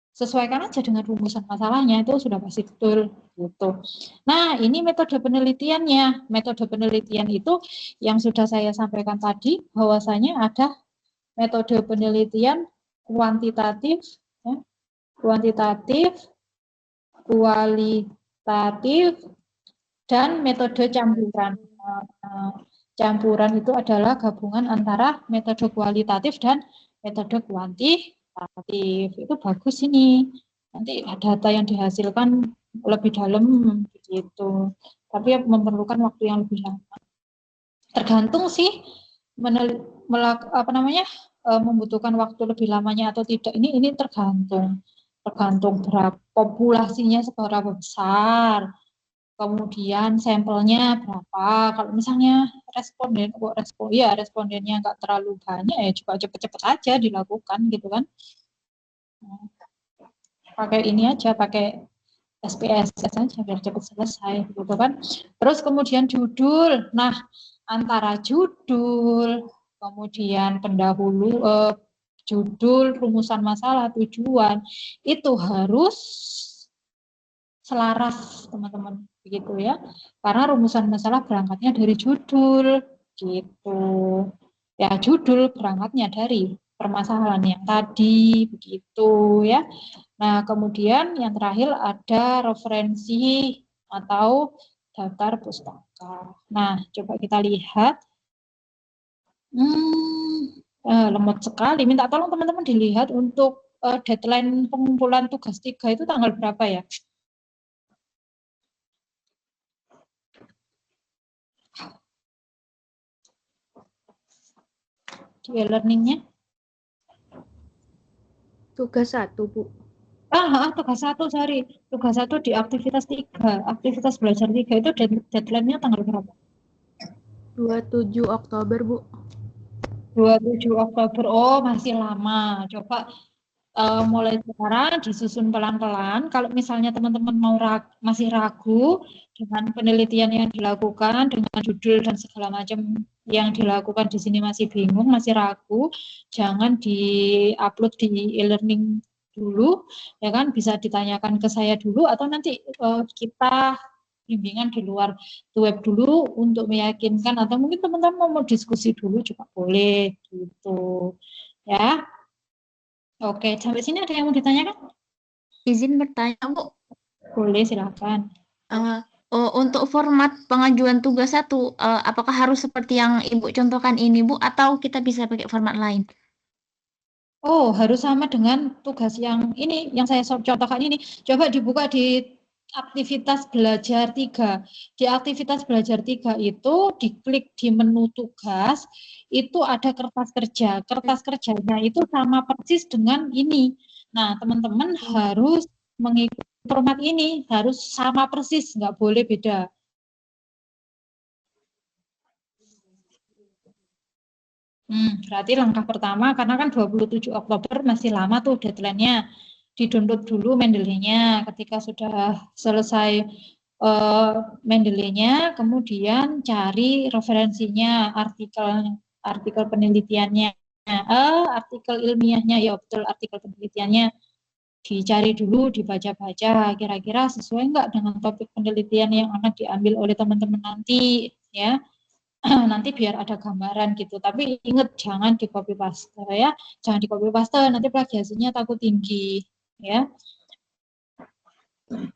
Sesuaikan aja dengan rumusan masalahnya, itu sudah pasti betul gitu. Nah, ini metode penelitiannya. Metode penelitian itu yang sudah saya sampaikan tadi, bahwasanya ada metode penelitian kuantitatif, ya, kualitatif, dan metode campuran. Campuran itu adalah gabungan antara metode kualitatif dan metode kuantitatif. kuantitatif. Itu bagus ini. Nanti data yang dihasilkan lebih dalam begitu. Tapi ya memerlukan waktu yang lebih lama. Tergantung sih membutuhkan waktu lebih lamanya atau tidak. Ini tergantung berapa populasinya seberapa besar. Kemudian sampelnya berapa. Kalau misalnya respondennya nggak terlalu banyak ya juga cepet-cepet aja dilakukan gitu kan. Pakai ini aja, pakai SPSS aja biar cepet selesai gitu kan. Terus kemudian judul. Nah, antara judul, kemudian pendahulu, judul, rumusan masalah, tujuan itu harus selaras teman-teman begitu ya, karena rumusan masalah berangkatnya dari judul gitu ya, judul berangkatnya dari permasalahan yang tadi begitu ya. Nah kemudian yang terakhir ada referensi atau daftar pustaka. Nah coba kita lihat, lemot sekali, minta tolong teman-teman dilihat untuk deadline pengumpulan tugas 3 itu tanggal berapa ya? Di e-learningnya Tugas 1, Bu. Tugas 1, sorry. Tugas 1 di aktivitas 3. Aktivitas belajar 3 itu deadline-nya tanggal berapa? 27 Oktober, Bu. 27 Oktober. Oh, masih lama. Coba mulai sekarang disusun pelan-pelan. Kalau misalnya teman-teman masih ragu dengan penelitian yang dilakukan, dengan judul dan segala macam yang dilakukan di sini masih bingung, masih ragu, jangan di-upload di e-learning dulu, ya kan, bisa ditanyakan ke saya dulu atau nanti kita bimbingan di luar web dulu untuk meyakinkan, atau mungkin teman-teman mau diskusi dulu juga boleh gitu ya. Oke, sampai sini ada yang mau ditanyakan? Izin bertanya, Bu. Boleh, silakan. Untuk format pengajuan tugas 1, apakah harus seperti yang Ibu contohkan ini, Bu, atau kita bisa pakai format lain? Oh, harus sama dengan tugas yang ini, yang saya contohkan ini. Coba dibuka di aktivitas belajar 3. Di aktivitas belajar 3 itu diklik di menu tugas, itu ada kertas kerja. Kertas kerjanya itu sama persis dengan ini. Nah, teman-teman harus mengikuti format ini, harus sama persis, nggak boleh beda. Berarti langkah pertama, karena kan 27 Oktober masih lama tuh deadline-nya, di-download dulu Mendeley-nya. Ketika sudah selesai Mendeley-nya, kemudian cari referensinya, artikel penelitiannya, artikel ilmiahnya, ya betul, artikel penelitiannya dicari dulu, dibaca-baca, kira-kira sesuai nggak dengan topik penelitian yang akan diambil oleh teman-teman nanti, ya. Nanti biar ada gambaran gitu. Tapi ingat jangan di copy paste ya. Jangan di copy paste, nanti plagiasinya takut tinggi ya.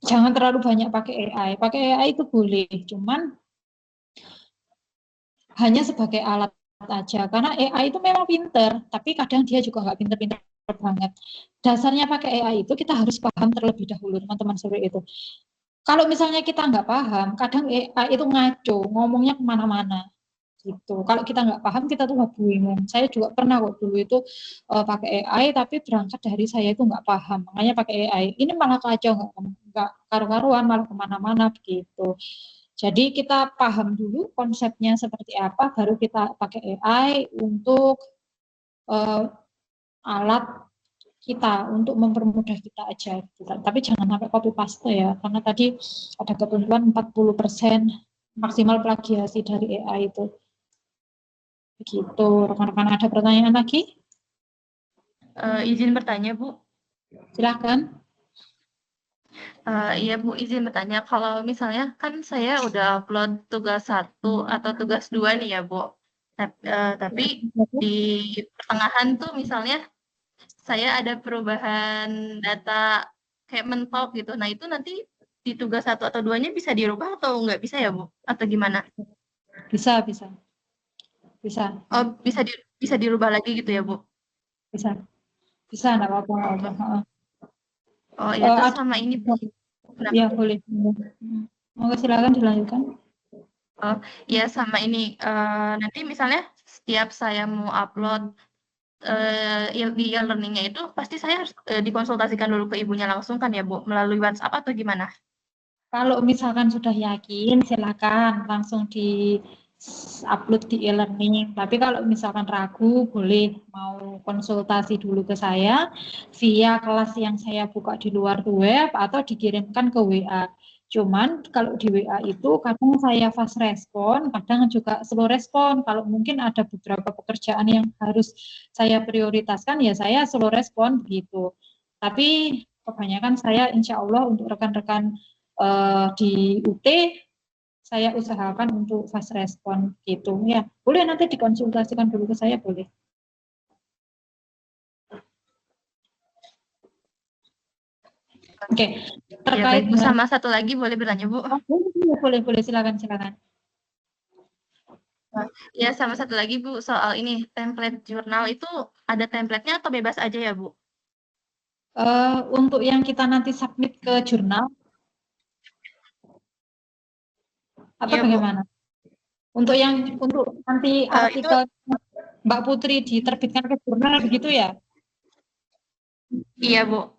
Jangan terlalu banyak pakai AI. Pakai AI itu boleh, cuman hanya sebagai alat aja. Karena AI itu memang pinter, tapi kadang dia juga nggak pinter-pinter banget. Dasarnya pakai AI itu kita harus paham terlebih dahulu, teman-teman seperti itu. Kalau misalnya kita nggak paham, kadang AI itu ngaco, ngomongnya kemana-mana. Gitu. Kalau kita nggak paham, kita tuh nggak bingung. Saya juga pernah kok dulu itu pakai AI, tapi berangkat dari saya itu nggak paham, makanya pakai AI. Ini malah kacau, nggak karu-karuan, malah kemana-mana begitu. Jadi kita paham dulu konsepnya seperti apa, baru kita pakai AI untuk alat kita untuk mempermudah kita aja. Tapi jangan sampai copy paste ya, karena tadi ada ketentuan 40% maksimal plagiasi dari AI itu. Begitu, rekan-rekan ada pertanyaan lagi? Izin bertanya, Bu. Silahkan. Iya, Bu, izin bertanya. Kalau misalnya kan saya udah upload tugas 1 atau tugas 2 nih ya, Bu. Tapi di pertengahan tuh misalnya saya ada perubahan data kayak mentok gitu. Nah, itu nanti di tugas 1 atau 2-nya bisa dirubah atau nggak bisa ya, Bu? Atau gimana? Bisa. Oh, bisa dirubah lagi gitu ya, Bu? Bisa. Bisa, enggak apa-apa, enggak apa-apa. Heeh. Oh ya, terus Ada sama ini kenapa? ya boleh. Monggo silakan dilanjutkan. Oh, ya sama ini nanti misalnya setiap saya mau upload di e-learning-nya itu pasti saya harus dikonsultasikan dulu ke ibunya langsung kan ya Bu, melalui WhatsApp atau gimana? Kalau misalkan sudah yakin, silakan langsung di upload di e-learning. Tapi kalau misalkan ragu, boleh mau konsultasi dulu ke saya via kelas yang saya buka di luar web atau dikirimkan ke WA. Cuman kalau di WA itu kadang saya fast respon, kadang juga slow respon. Kalau mungkin ada beberapa pekerjaan yang harus saya prioritaskan, ya saya slow respon gitu. Tapi kebanyakan saya insya Allah untuk rekan-rekan di UT saya usahakan untuk fast respon gitu ya. Boleh nanti dikonsultasikan dulu ke saya, boleh. Oke, terkait ya, baik, Bu, sama satu lagi boleh bertanya Bu? Boleh, silakan. Ya, sama satu lagi Bu, soal ini template jurnal itu ada template-nya atau bebas aja ya Bu? Untuk yang kita nanti submit ke jurnal atau Iya, bagaimana? Bu. Untuk nanti artikel Mbak Putri diterbitkan ke jurnal begitu ya? Iya Bu.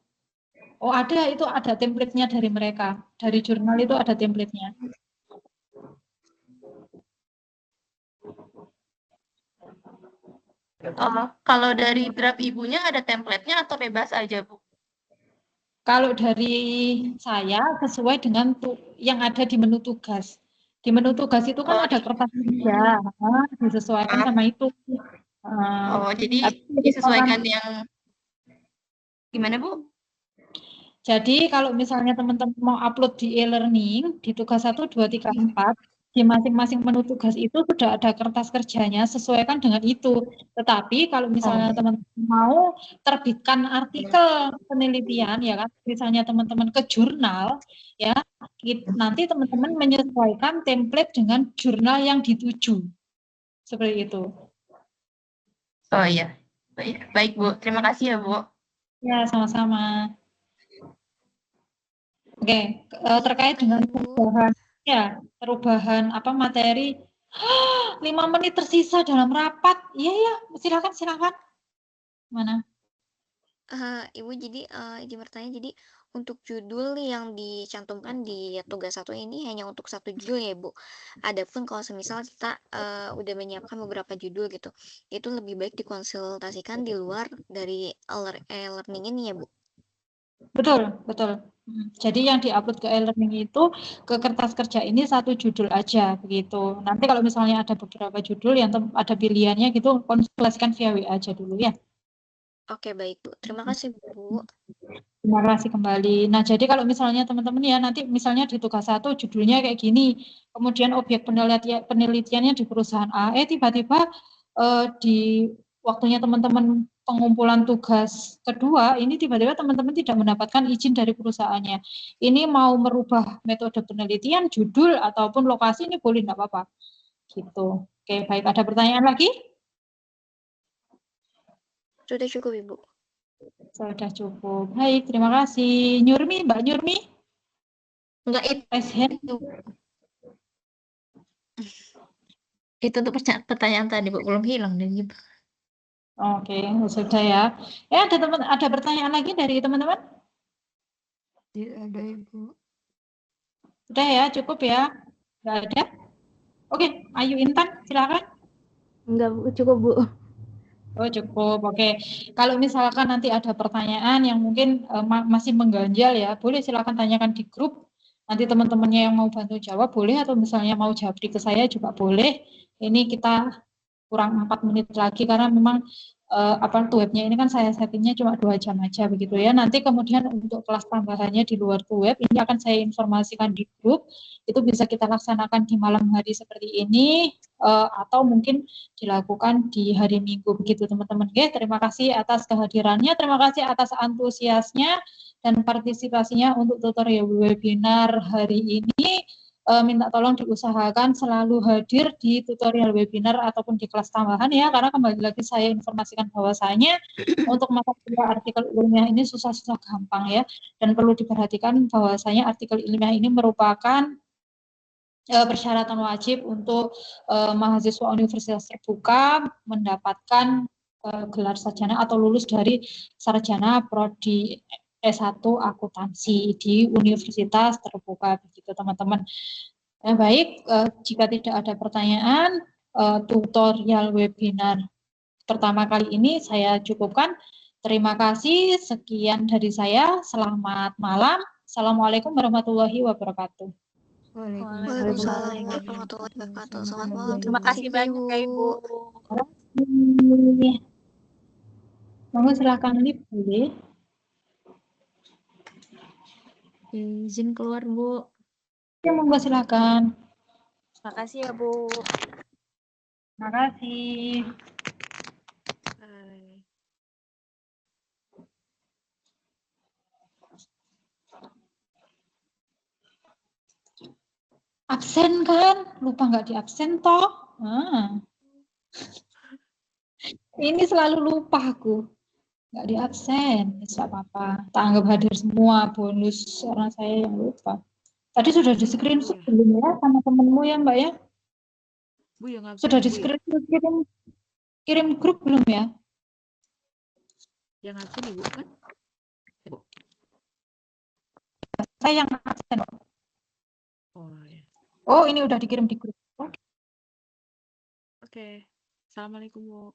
Oh ada, itu ada template-nya dari mereka. Dari jurnal itu ada template-nya. Kalau dari draft ibunya ada template-nya atau bebas aja Bu? Kalau dari saya sesuai dengan yang ada di menu tugas. Di menu tugas itu kan ada kertas kerja, disesuaikan sama itu. Jadi disesuaikan yang gimana Bu? Jadi kalau misalnya teman-teman mau upload di e-learning, di tugas 1, 2, 3, 4, di masing-masing menu tugas itu sudah ada kertas kerjanya, sesuaikan dengan itu. Tetapi kalau misalnya teman-teman mau terbitkan artikel penelitian, ya kan, misalnya teman-teman ke jurnal, ya, nanti teman-teman menyesuaikan template dengan jurnal yang dituju. Seperti itu. Oh iya, baik Bu, terima kasih ya Bu. Ya, sama-sama. Oke, terkait dengan perubahan materi. 5 menit tersisa dalam rapat. Iya, silakan. Mana? Ibu, jadi izin bertanya, jadi untuk judul yang dicantumkan di tugas 1 ini hanya untuk 1 judul ya Bu? Adapun kalau semisal kita udah menyiapkan beberapa judul gitu, itu lebih baik dikonsultasikan di luar dari e-learning ini ya Bu? Betul. Jadi yang diupload ke e-learning itu ke kertas kerja ini 1 judul aja begitu. Nanti kalau misalnya ada beberapa judul yang ada pilihannya gitu, konsultasikan via WA aja dulu ya. Oke, baik Bu. Terima kasih Bu. Terima kasih kembali. Nah, jadi kalau misalnya teman-teman ya nanti misalnya di tugas 1 judulnya kayak gini, kemudian objek penelitiannya di perusahaan A, tiba-tiba di waktunya teman-teman pengumpulan tugas kedua, ini tiba-tiba teman-teman tidak mendapatkan izin dari perusahaannya. Ini mau merubah metode penelitian, judul, ataupun lokasi, ini boleh, enggak apa-apa. Gitu. Oke, baik. Ada pertanyaan lagi? Sudah cukup Ibu. Sudah cukup. Baik, terima kasih. Mbak Nyurmi? Enggak, itu untuk pertanyaan tadi Bu, belum hilang dan gitu. Oke, sudah ya. Ada pertanyaan lagi dari teman-teman? Tidak ada Ibu. Sudah ya, cukup ya? Enggak ada? Oke, Ayu Intan, silakan. Enggak Bu, cukup Bu. Oh cukup, oke. Kalau misalkan nanti ada pertanyaan yang mungkin masih mengganjal ya, boleh silakan tanyakan di grup. Nanti teman-temannya yang mau bantu jawab boleh, atau misalnya mau japri ke saya juga boleh. Ini kita kurang 4 menit lagi karena memang webnya ini kan saya settingnya cuma 2 jam aja begitu ya. Nanti kemudian untuk kelas tambahannya di luar web ini akan saya informasikan di grup. Itu bisa kita laksanakan di malam hari seperti ini atau mungkin dilakukan di hari Minggu begitu teman-teman. Terima kasih atas kehadirannya, terima kasih atas antusiasnya dan partisipasinya untuk tutorial webinar hari ini. minta tolong diusahakan selalu hadir di tutorial webinar ataupun di kelas tambahan ya, karena kembali lagi saya informasikan bahwasanya untuk mata kuliah artikel ilmiah ini susah-susah gampang ya, dan perlu diperhatikan bahwasanya artikel ilmiah ini merupakan persyaratan wajib untuk mahasiswa universitas terbuka mendapatkan gelar sarjana atau lulus dari sarjana prodi S1 akuntansi di universitas terbuka begitu teman-teman. Nah, baik, jika tidak ada pertanyaan, tutorial webinar pertama kali ini saya cukupkan. Terima kasih, sekian dari saya. Selamat malam. Assalamualaikum warahmatullahi wabarakatuh. Waalaikumsalam warahmatullahi wabarakatuh. Selamat malam. Terima kasih banyak ya Ibu. Monggo silakan Lip, boleh. Izin keluar, Bu. Ya, monggo silakan. Terima kasih ya Bu. Terima kasih. Absen kan? Lupa nggak di absen toh? Ini selalu lupa aku. Nggak di absen, tidak apa-apa. Tak anggap hadir semua, bonus orang saya yang lupa. Tadi sudah di screenshot belum ya sama temenmu ya Mbak ya? Bu yang absen Sudah di Bu ya? screenshot kirim grup belum ya? Yang absen Ibu kan? Bu. Saya yang absen. Oh ya. Oh, ini udah dikirim di grup. Oke. Assalamualaikum Bu.